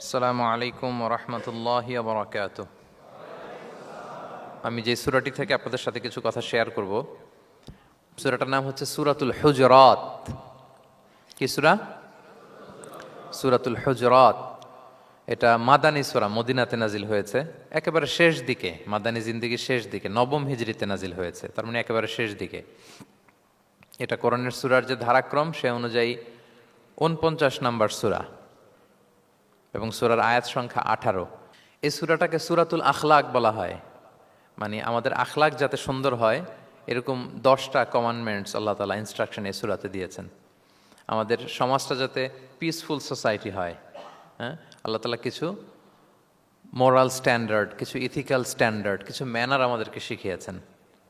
আসসালামু আলাইকুম ওয়া রাহমাতুল্লাহি ওয়া বারাকাতুহু। আমি যে সূরাটি থেকে আপনাদের সাথে কিছু কথা শেয়ার করব, সূরাটার নাম হচ্ছে সূরাতুল হুজুরাত। কি সূরা? সূরাতুল হুজুরাত। এটা মাদানী সূরা, মদিনাতে নাজিল হয়েছে, একেবারে শেষ দিকে, মাদানী জিন্দেগির শেষ দিকে, নবম হিজরিতে নাজিল হয়েছে, তার মানে একেবারে শেষ দিকে। এটা কোরআনের সূরার যে ধারাক্রম সে অনুযায়ী ৪৯ নম্বর সূরা এবং সূরার আয়াত সংখ্যা ১৮। এই সূরাটাকে সূরাতুল আখলাক বলা হয়, মানে আমাদের আখলাক যাতে সুন্দর হয় এরকম 10টা কমান্ডমেন্টস আল্লাহ তাআলা ইনস্ট্রাকশন এই সূরাতে দিয়েছেন। আমাদের সমাজটা যাতে পিসফুল সোসাইটি হয়, হ্যাঁ, আল্লাহ তাআলা কিছু মোরাল স্ট্যান্ডার্ড, কিছু ইথিক্যাল স্ট্যান্ডার্ড, কিছু ম্যানার আমাদেরকে শিখিয়েছেন।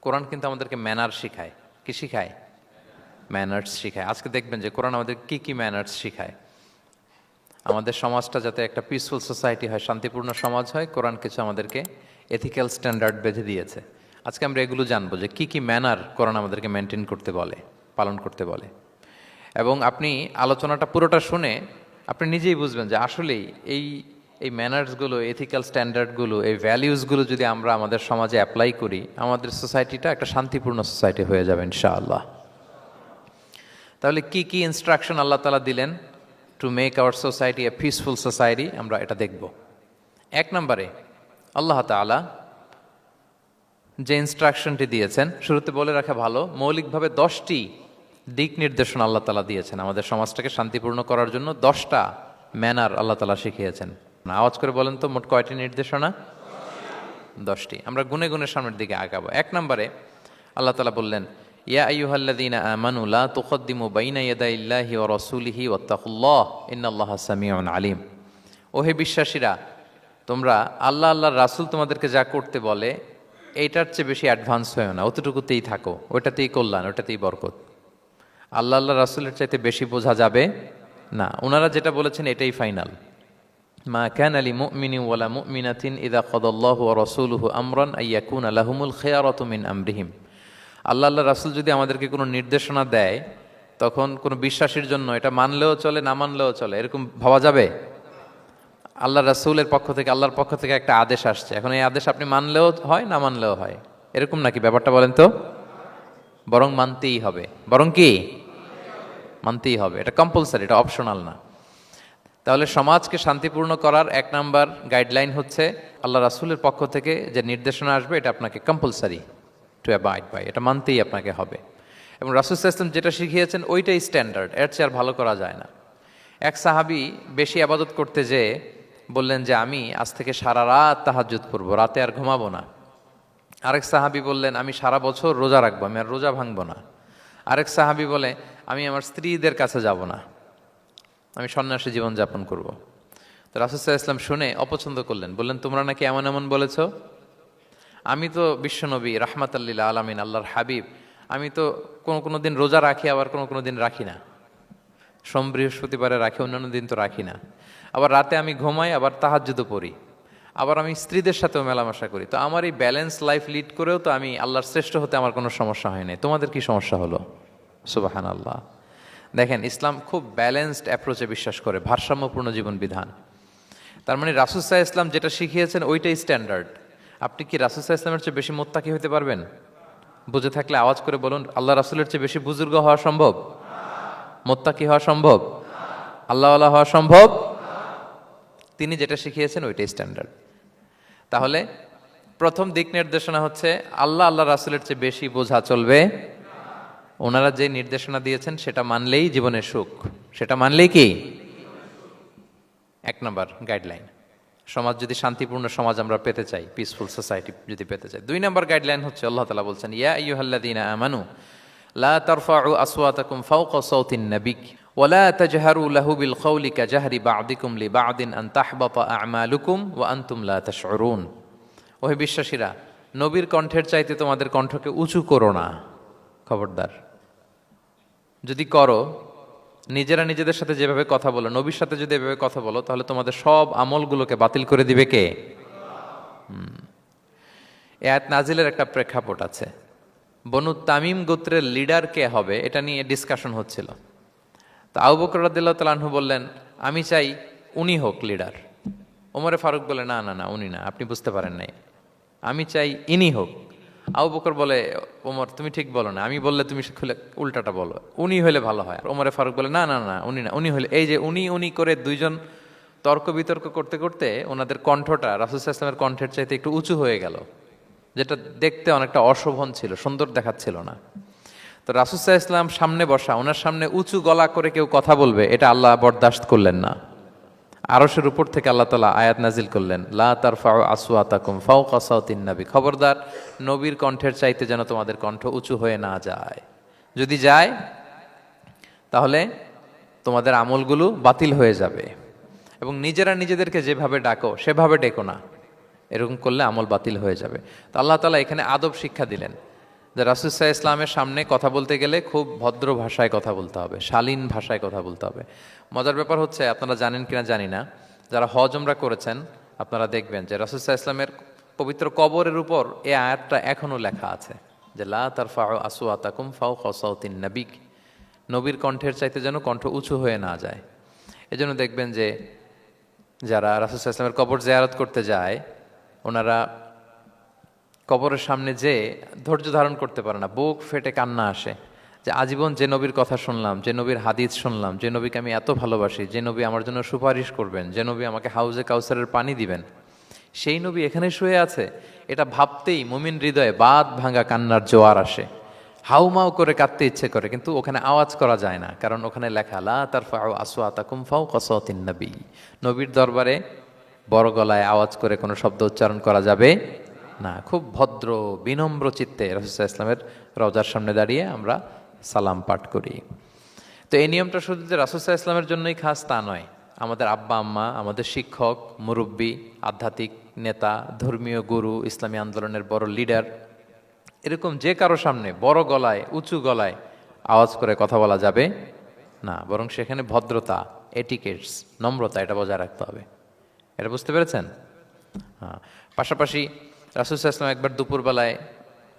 কোরআন কিন্তু আমাদেরকে ম্যানার শিখায়। কি শিখায়? ম্যানার্স শিখায়। আজকে দেখবেন যে কোরআন আমাদের কি কি ম্যানার্স শিখায়। আমাদের সমাজটা যাতে একটা পিসফুল সোসাইটি হয়, শান্তিপূর্ণ সমাজ হয়, কোরআন কিছু আমাদেরকে এথিক্যাল স্ট্যান্ডার্ড বেঁধে দিয়েছে। আজকে আমরা এগুলো জানবো যে কি কি ম্যানার কোরআন আমাদেরকে মেনটেন করতে বলে, পালন করতে বলে। এবং আপনি আলোচনাটা পুরোটা শুনে আপনি নিজেই বুঝবেন যে আসলেই এই এই ম্যানার্সগুলো, এথিক্যাল স্ট্যান্ডার্ডগুলো, এই ভ্যালিউসগুলো যদি আমরা আমাদের সমাজে অ্যাপ্লাই করি, আমাদের সোসাইটিটা একটা শান্তিপূর্ণ সোসাইটি হয়ে যাবে ইনশাআল্লাহ। তাহলে কি কি ইনস্ট্রাকশন আল্লাহ তাআলা দিলেন to make our society a peaceful society, আমরা এটা দেখব। 1 নম্বরে আল্লাহ তাআলা যে ইনস্ট্রাকশনটি দিয়েছেন, শুরুতে বলে রাখা ভালো, মৌলিকভাবে 10টি দিক নির্দেশনা আল্লাহ তাআলা দিয়েছেন আমাদের সমাজটাকে শান্তিপূর্ণ করার জন্য। 10টা ম্যানার আল্লাহ তাআলা শিখিয়েছেন। আওয়াজ করে বলেন তো, মোট কয়টি নির্দেশনা? 10টি। আমরা গুনে গুনে সামনের দিকে আগাবো। 1 নম্বরে আল্লাহ তাআলা বললেন, ইয়া আইয়ুহাল্লাযীনা আমানু লা তুকদ্দিমু বাইনা ইয়াদাইল্লাহি ওয়া রাসূলিহি ওয়াত্তাকুল্লাহ ইন্নাল্লাহা সামিউন আলিম। ওহে বিশ্বাসীরা, তোমরা আল্লাহর রাসূল তোমাদেরকে যা করতে বলে এইটার চেয়ে বেশি অ্যাডভান্স হয়েও না, অতটুকুতেই থাকো, ওটাতেই কল্যাণ, ওটাতেই বরকত। আল্লাহ রাসূলের চাইতে বেশি বোঝা যাবে না, ওনারা যেটা বলেছেন এটাই ফাইনাল। মা কানা লিমুমিনিন ওয়ালা মুমিনাতিন ইযা কাদাল্লাহু ওয়া রাসূলুহু আমরান আইয়াকুনা লাহুমুল খিয়ারাতু মিন আমরিহিম। আল্লাহ রাসূল যদি আমাদেরকে কোনো নির্দেশনা দেয়, তখন কোনো বিশ্বাসীর জন্য এটা মানলেও চলে, না মানলেও চলে, এরকম ভাবা যাবে? আল্লাহ রাসূলের পক্ষ থেকে, আল্লাহর পক্ষ থেকে একটা আদেশ আসছে, এখন এই আদেশ আপনি মানলেও হয়, না মানলেও হয়, এরকম নাকি ব্যাপারটা? বলেন তো। বরং মানতেই হবে। বরং কি? মানতেই হবে। এটা কম্পালসারি, এটা অপশনাল না। তাহলে সমাজকে শান্তিপূর্ণ করার 1 নাম্বার গাইডলাইন হচ্ছে আল্লাহ রাসূলের পক্ষ থেকে যে নির্দেশনা আসবে এটা আপনাকে কম্পালসারি টু অ্যাবাইড বাই, এটা মানতেই আপনাকে হবে। এবং রাসূল সাল্লাল্লাহু আলাইহি ওয়াসাল্লাম যেটা শিখিয়েছেন ওইটাই স্ট্যান্ডার্ড, এর চেয়ে আর ভালো করা যায় না। এক সাহাবী বেশি ইবাদত করতে যেয়ে বললেন যে আমি আজ থেকে সারা রাত তাহাজ্জুদ পড়ব, রাতে আর ঘুমাবো না। আরেক সাহাবী বললেন আমি সারা বছর রোজা রাখবো, আমি আর রোজা ভাঙবো না। আরেক সাহাবী বলে আমি আমার স্ত্রীদের কাছে যাব না, আমি সন্ন্যাসী জীবনযাপন করব। তো রাসূল সাল্লাল্লাহু আলাইহি ওয়াসাল্লাম শুনে অপছন্দ করলেন, বললেন তোমরা নাকি এমন এমন বলেছ, আমি তো বিশ্বনবী রাহমাতাল লিল আলামিন, আল্লাহর হাবিব, আমি তো কোনো দিন রোজা রাখি, আবার কোনো দিন রাখি না। সোম বৃহস্পতিবারে রাখি, অন্যান্য দিন তো রাখি না। আবার রাতে আমি ঘুমাই, আবার তাহাজ্জুদও পড়ি, আবার আমি স্ত্রীদের সাথেও মেলামেশা করি। তো আমার এই ব্যালেন্স লাইফ লিড করেও তো আমি আল্লাহর শ্রেষ্ঠ হতে আমার কোনো সমস্যা হয় নাই, তোমাদের কি সমস্যা হলো? সুবহানাল্লাহ। দেখেন, ইসলাম খুব ব্যালেন্সড অ্যাপ্রোচে বিশ্বাস করে, ভারসাম্যপূর্ণ জীবন বিধান। তার মানে রাসূল সাল্লাল্লাহু আলাইহি ওয়াসাল্লাম যেটা শিখিয়েছেন ওইটাই স্ট্যান্ডার্ড। আপনি কি রাসূল সাল্লাল্লাহু আলাইহি ওয়াসাল্লামের চেয়ে বেশি মুত্তাকি হতে পারবেন? বুঝে থাকলে আওয়াজ করে বলুন, আল্লাহ রাসূলের চেয়ে বেশি বুজুর্গ হওয়া সম্ভব? মুত্তাকি হওয়া সম্ভব? আল্লাহওয়ালা হওয়া সম্ভব? তিনি যেটা শিখিয়েছেন ওইটাই স্ট্যান্ডার্ড। তাহলে প্রথম দিক নির্দেশনা হচ্ছে আল্লাহ রাসূলের চেয়ে বেশি বোঝা চলবে। ওনারা যে নির্দেশনা দিয়েছেন সেটা মানলেই জীবনের সুখ, সেটা মানলেই কি? 1 নাম্বার গাইডলাইন। সমাজ যদি শান্তিপূর্ণ সমাজ আমরা পেতে চাই, পিসফুল সোসাইটি যদি পেতে চাই। 2 নাম্বার গাইডলাইন হচ্ছে আল্লাহ তাআলা বলছেন, ইয়া আইয়ুহাল্লাযীনা আমানু লা তারফাউ আসওয়াতাকুম ফাওকা সাওতিন নাবিক ওয়া লা তাজহারু লাহু বিল কওলি কাজাহরি বা'দিকুম লিবা'দিন আন তাহবাতা আ'মালুকুম ওয়া আনতুম লা তাশউরুন। ওহে বিশ্বাসীরা, নবীর কণ্ঠের চাইতে তোমাদের কণ্ঠকে উঁচু করো না, খবরদার। যদি করো, নিজেরা নিজেদের সাথে যেভাবে কথা বলো, নবীর সাথে যদি এভাবে কথা বলো, তাহলে তোমাদের সব আমলগুলোকে বাতিল করে দিবে কে? এই আয়াত নাজিলের একটা প্রেক্ষাপট আছে। বনু তামিম গোত্রের লিডার কে হবে এটা নিয়ে ডিসকাশন হচ্ছিল। তো আবু বকর রাদিয়াল্লাহু তাআলা আনহু বললেন, আমি চাই উনি হোক লিডার। ওমরে ফারুক বলে, না না না, উনি না, আপনি বুঝতে পারেন নাই, আমি চাই ইনি হোক। আবু বকর বলে, ওমর তুমি ঠিক বলো না, আমি বললে তুমি খুলে উল্টাটা বলো, উনি হলে ভালো হয়। ওমরে ফারুক বলে, না না না, উনি না, উনি হলে, এই যে উনি উনি করে দুইজন তর্ক বিতর্ক করতে করতে ওনাদের কণ্ঠটা রাসূল সাল্লাল্লাহু আলাইহি ওয়াসাল্লামের কণ্ঠের চাইতে একটু উঁচু হয়ে গেল, যেটা দেখতে অনেকটা অশোভন ছিল, সুন্দর দেখাচ্ছিল না। তো রাসূল সাল্লাল্লাহু আলাইহি ওয়াসাল্লাম সামনে বসা, ওনার সামনে উঁচু গলা করে কেউ কথা বলবে, এটা আল্লাহ বরদাস্ত করলেন না। আরশের উপর থেকে আল্লাহ তাআলা আয়াত নাজিল করলেন, লা তারফাউ আসওয়াতাকুম ফাওকা সাওতিন নবী, খবরদার নবীর কণ্ঠের চাইতে যেন তোমাদের কণ্ঠ উঁচু হয়ে না যায়, যদি যায় তাহলে তোমাদের আমলগুলো বাতিল হয়ে যাবে, এবং নিজেরা নিজেদেরকে যেভাবে ডাকো সেভাবে ডেকো না, এরকম করলে আমল বাতিল হয়ে যাবে। তো আল্লাহ তাআলা এখানে আদব শিক্ষা দিলেন যে রাসূল সাল্লাল্লাহু আলাইহি ওয়াসাল্লামের সামনে কথা বলতে গেলে খুব ভদ্র ভাষায় কথা বলতে হবে, শালীন ভাষায় কথা বলতে হবে। মজার ব্যাপার হচ্ছে, আপনারা জানেন কিনা জানি না, যারা হজ উমরা করেছেন আপনারা দেখবেন যে রাসূল সাল্লাল্লাহু আলাইহি ওয়াসাল্লামের পবিত্র কবরের উপর এই আয়াতটা এখনো লেখা আছে যে লা তারফাউ আসওয়াতাকুম ফাওকা সাওতিন নবী, নবীর কণ্ঠের চাইতে যেন কণ্ঠ উঁচু হয়ে না যায়। এজন্য দেখবেন যে যারা রাসূল সাল্লাল্লাহু আলাইহি ওয়াসাল্লামের কবর জিয়ারত করতে যায়, ওনারা কবরের সামনে যে ধৈর্য ধারণ করতে পারে না, বুক ফেটে কান্না আসে যে আজীবন যে নবীর কথা শুনলাম, যে নবীর হাদিস শুনলাম, যে নবীকে আমি এত ভালোবাসি, যে নবী আমার জন্য সুপারিশ করবেন, যে নবী আমাকে হাউজে কাউসারের পানি দিবেন, সেই নবী এখানে শুয়ে আছে। এটা ভাবতেই মুমিন হৃদয়ে বাঁধ ভাঙা কান্নার জোয়ার আসে, হাউমাউ করে কাঁদতে ইচ্ছে করে, কিন্তু ওখানে আওয়াজ করা যায় না, কারণ ওখানে লেখা লা তারফাউ আসওয়াতাকুম ফাওকা সাওতিন নবী, নবীর দরবারে বড় গলায় আওয়াজ করে কোনো শব্দ উচ্চারণ করা যাবে না। খুব ভদ্র বিনম্র চিত্তে রাসূল সাল্লাল্লাহু আলাইহি ওয়াসাল্লামের রওজার সামনে দাঁড়িয়ে আমরা সালাম পাঠ করি। তো এই নিয়মটা শুধু যে রাসূল সাল্লাল্লাহু আলাইহি ওয়াসাল্লামের জন্যই খাস তা নয়, আমাদের আব্বা আম্মা, আমাদের শিক্ষক, মুরব্বী, আধ্যাত্মিক নেতা, ধর্মীয় গুরু, ইসলামী আন্দোলনের বড় লিডার, এরকম যে কারো সামনে বড় গলায় উঁচু গলায় আওয়াজ করে কথা বলা যাবে না, বরং সেখানে ভদ্রতা, এটিকেটস, নম্রতা, এটা বজায় রাখতে হবে। এটা বুঝতে পেরেছেন? হ্যাঁ। পাশাপাশি রাসূল সাল্লাল্লাহু আলাইহি ওয়াসাল্লাম একবার দুপুরবেলায়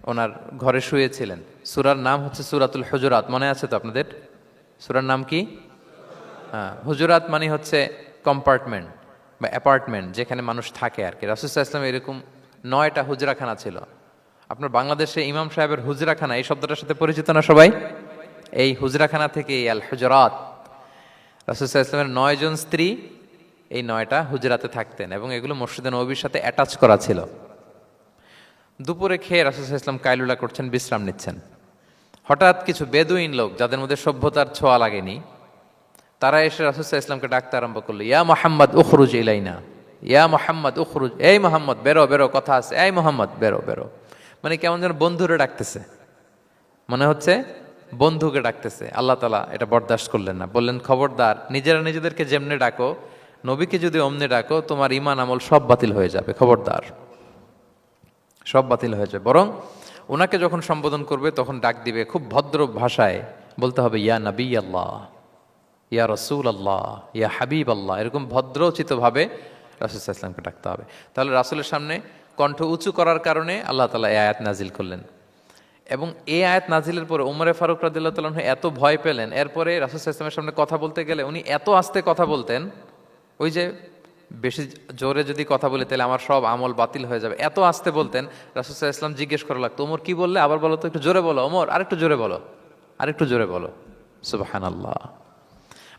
ওনার ঘরে শুয়েছিলেন। সূরার নাম হচ্ছে সূরাতুল হুজুরাত, মনে আছে তো আপনাদের? সূরার নাম কি? হ্যাঁ, হুজুরাত মানে হচ্ছে কম্পার্টমেন্ট বা অ্যাপার্টমেন্ট, যেখানে মানুষ থাকে আর কি। রাসূল সাল্লাল্লাহু আলাইহি ওয়াসাল্লাম এরকম 9টা হুজরাখানা ছিল। আপনার বাংলাদেশে ইমাম সাহেবের হুজরাখানা এই শব্দটার সাথে পরিচিত না সবাই? এই হুজরাখানা থেকে আল হুজরাত। রাসূল সাল্লাল্লাহু আলাইহি ওয়াসাল্লামের 9 জন স্ত্রী এই 9টা হুজরাতে থাকতেন, এবং এগুলো মসজিদে নববীর সাথে অ্যাটাচ করা ছিল। দুপুরে খেয়ে রাসূল সাল্লাল্লাহু আলাইহি ওয়াসাল্লাম কাইলুলা করছেন, বিশ্রাম নিচ্ছেন। হঠাৎ কিছু বেদুইন লোক, যাদের মধ্যে সভ্যতার ছোঁয়া লাগেনি, তারা এসে রাসূল সাল্লাল্লাহু আলাইহি ওয়াসাল্লামকে ডাকতে আরম্ভ করলো, ইয়া মুহাম্মদ উখরুজ ইলাইনা, ইয়া মুহাম্মদ উখরুজ, এই মুহাম্মদ বেরো বেরো, কথা আছে, এই মুহাম্মদ বেরো বেরো। মানে কেমন যেন বন্ধুরে ডাকতেছে, মনে হচ্ছে বন্ধুকে ডাকতেছে। আল্লাহ তাআলা এটা বরদাস্ত করলেন না, বললেন খবরদার, নিজেরা নিজেদেরকে যেমনে ডাকো, নবীকে যদি অমনে ডাকো, তোমার ঈমান আমল সব বাতিল হয়ে যাবে, খবরদার, সব বাতিল হয়ে যাবে। বরং ওনাকে যখন সম্বোধন করবে তখন ডাক দিবে খুব ভদ্র ভাষায়, বলতে হবে ইয়া নবী আল্লাহ, ইয়া রসুল আল্লাহ, ইয়া হাবিব আল্লাহ, এরকম ভদ্রোচিতভাবে রাসূল সাল্লাল্লাহু আলাইহি ওয়াসাল্লামকে ডাকতে হবে। তাহলে রাসূলের সামনে কণ্ঠ উঁচু করার কারণে আল্লাহ তাআলা এই আয়াত নাজিল করলেন, এবং এই আয়াত নাজিলের পরে উমরে ফারুক রাদিয়াল্লাহু তাআলা এত ভয় পেলেন। এরপরে রাসূল সাল্লাল্লাহু আলাইহি ওয়াসাল্লামের সামনে কথা বলতে গেলে উনি এত আস্তে কথা বলতেন, ওই যে বেশি জোরে যদি কথা বলে তাহলে আমার সব আমল বাতিল হয়ে যাবে, এত আস্তে বলতেন। রাসূল সাল্লাল্লাহু আলাইহি ওয়াসাল্লাম জিজ্ঞেস করা লাগতো, ওমর কি বললে, আবার বলো তো, একটু জোরে বলো ওমর, আরেকটু জোরে বলো, আরেকটু জোরে বলো। সুবহানাল্লাহ।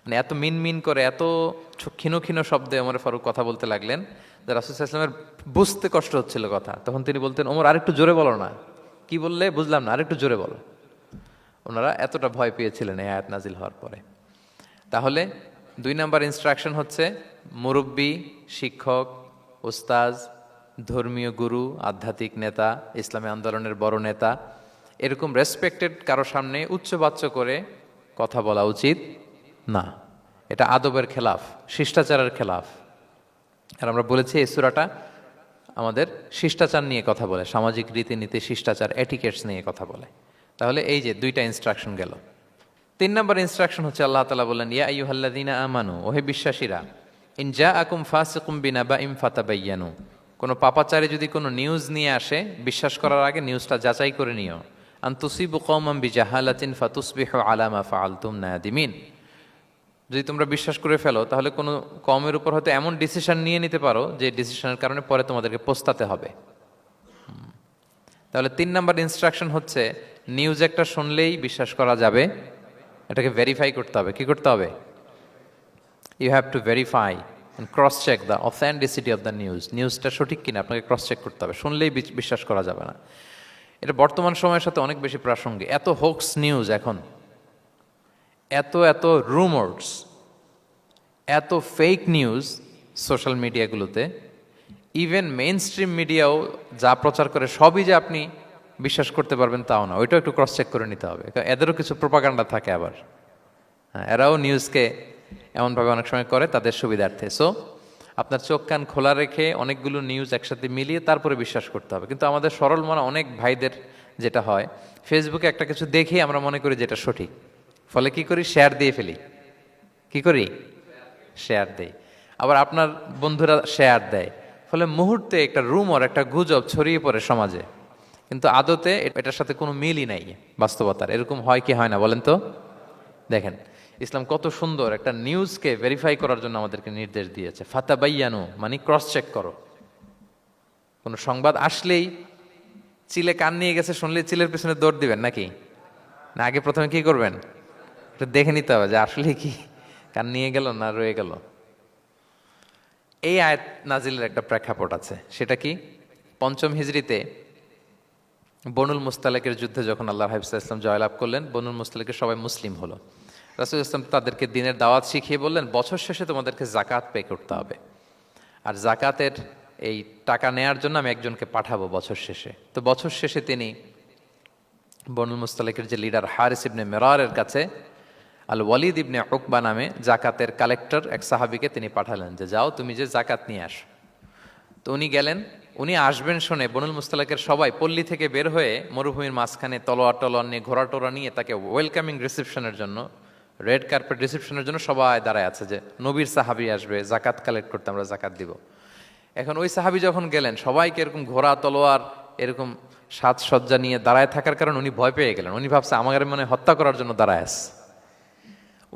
মানে এত মিন মিন করে, এত ক্ষীণ ক্ষীণ শব্দে ওমর ফারুক কথা বলতে লাগলেন যে রাসূল সাল্লাল্লাহু আলাইহি ওয়াসাল্লামের বুঝতে কষ্ট হচ্ছিল কথা। তখন তিনি বলতেন, ওমর আরেকটু জোরে বলো না, কি বললে বুঝলাম না, আরেকটু জোরে বলো। ওনারা এতটা ভয় পেয়েছিলেন এই আয়াত নাজিল হওয়ার পরে। তাহলে 2 নাম্বার ইনস্ট্রাকশন হচ্ছে, মুরব্বী, শিক্ষক, উস্তাজ, ধর্মীয় গুরু, আধ্যাত্মিক নেতা, ইসলামী আন্দোলনের বড় নেতা, এরকম রেসপেক্টেড কারো সামনে উচ্চবাচ্য করে কথা বলা উচিত না। এটা আদবের খেলাফ, শিষ্টাচারের খেলাফ। আর আমরা বলেছি এই সূরাটা আমাদের শিষ্টাচার নিয়ে কথা বলে, সামাজিক রীতিনীতি, শিষ্টাচার, এটিকেটস নিয়ে কথা বলে। তাহলে এই যে 2টা ইনস্ট্রাকশন গেল। 3 নম্বর ইনস্ট্রাকশন হচ্ছে আল্লাহ তাআলা বললেন, ইয়া আইয়ুহাল্লাযীনা আমানু, ওহে বিশ্বাসীরা, ইন জাআকুম ফাসিকুম বিনাবাইন ফাতাবায়ানু, কোনো পাপাচারী যদি কোনো নিউজ নিয়ে আসে, বিশ্বাস করার আগে নিউজটা যাচাই করে নিও। আন তুসিবু কওমান বিজাহালাতিন ফাতুসবিহু আলা মা ফাআলতুম নাদিমিন, যদি তোমরা বিশ্বাস করে ফেলো তাহলে কোনো কমের উপর হয়তো এমন ডিসিশন নিয়ে নিতে পারো যে ডিসিশনের কারণে পরে তোমাদেরকে পস্তাতে হবে। তাহলে 3 নাম্বার ইনস্ট্রাকশন হচ্ছে নিউজ একটা শুনলেই বিশ্বাস করা যাবে, এটাকে ভেরিফাই করতে হবে। কি করতে হবে? You have to verify and cross check the authenticity of the news. নিউজটা সঠিক কিনা আপনাকে ক্রস চেক করতে হবে, শুনলেই বিশ্বাস করা যাবে না। এটা বর্তমান সময়ের সাথে অনেক বেশি প্রাসঙ্গিক। এত হোক্স নিউজ এখন, এত এত রুমার্স, এত ফেক নিউজ সোশ্যাল মিডিয়াগুলোতে, ইভেন মেইন স্ট্রিম মিডিয়াও যা প্রচার করে সবই যে আপনি বিশ্বাস করতে পারবেন তাও না, ওইটাও একটু ক্রস চেক করে নিতে হবে। এদেরও কিছু প্রোপাগান্ডা থাকে আবার, হ্যাঁ, এরাও নিউজকে এমনভাবে অনেক সময় করে তাদের সুবিধার্থে। সো আপনার চোখ কান খোলা রেখে অনেকগুলো নিউজ একসাথে মিলিয়ে তারপরে বিশ্বাস করতে হবে। কিন্তু আমাদের সরল মনা অনেক ভাইদের যেটা হয়, ফেসবুকে একটা কিছু দেখে আমরা মনে করি যেটা সঠিক, ফলে কি করি? শেয়ার দিয়ে ফেলি। কি করি? শেয়ার দেই। আবার আপনার বন্ধুরা শেয়ার দেয়, ফলে মুহূর্তে একটা রুমর, একটা গুজব ছড়িয়ে পড়ে সমাজে, কিন্তু আদতে এটার সাথে কোনো মিলই নাই বাস্তবতার। এরকম হয় কি হয় না বলেন তো? দেখেন ইসলাম কত সুন্দর একটা নিউজকে ভেরিফাই করার জন্য আমাদেরকে নির্দেশ দিয়েছে। ফাতাবাইয়ানু মানে ক্রস চেক করো। কোনো সংবাদ আসলেই চিলে কান নিয়ে গেছে শুনলে চিলের পিছনে দৌড় দিবেন নাকি? না আগে প্রথমে কি করবেন? এটা দেখে নিতে হবে যে আসলে কি কান নিয়ে গেল না রয়ে গেল। এই আয়াত নাজিলের একটা প্রেক্ষাপট আছে, সেটা কি? 5ম হিজরিতে বনুল মুস্তালেকের যুদ্ধে যখন আল্লাহ হাবিব সাল্লাল্লাহু আলাইহি ওয়াসাল্লাম জয়লাভ করলেন, বনুল মুস্তালেকের সবাই মুসলিম হলো। রাসূল ইসলাম তাদেরকে দিনের দাওয়াত শিখিয়ে বললেন, বছর শেষে তোমাদেরকে জাকাত পে করতে হবে, আর জাকাতের এই টাকা নেয়ার জন্য আমি একজনকে পাঠাবো বছর শেষে। তো বছর শেষে তিনি বনুল মুস্তালেকের যে লিডার হারিস ইবনে মিরারের কাছে আল ওয়ালিদ ইবনে উকবা নামে জাকাতের কালেক্টর এক সাহাবীকে তিনি পাঠালেন যে যাও তুমি যে জাকাত নিয়ে আসো। তো উনি গেলেন, উনি আসবেন শুনে বনুল মুস্তালাকের সবাই পল্লী থেকে বের হয়ে মরুভূমির মাঝখানে তলোয়ার টলোয়ার নিয়ে, ঘোড়া টোরা নিয়ে তাকে ওয়েলকামিং রিসেপশনের জন্য, রেড কার্পেট রিসেপশনের জন্য সবাই দাঁড়ায় আছে যে নবীর সাহাবী আসবে, জাকাত কালেক্ট করতে, আমরা জাকাত দিব। এখন ওই সাহাবী যখন গেলেন, সবাইকে এরকম ঘোড়া তলোয়ার এরকম সাজসজ্জা নিয়ে দাঁড়ায় থাকার কারণে উনি ভয় পেয়ে গেলেন। উনি ভাবছে আমাদের মনে হত্যা করার জন্য দাঁড়ায় আছে।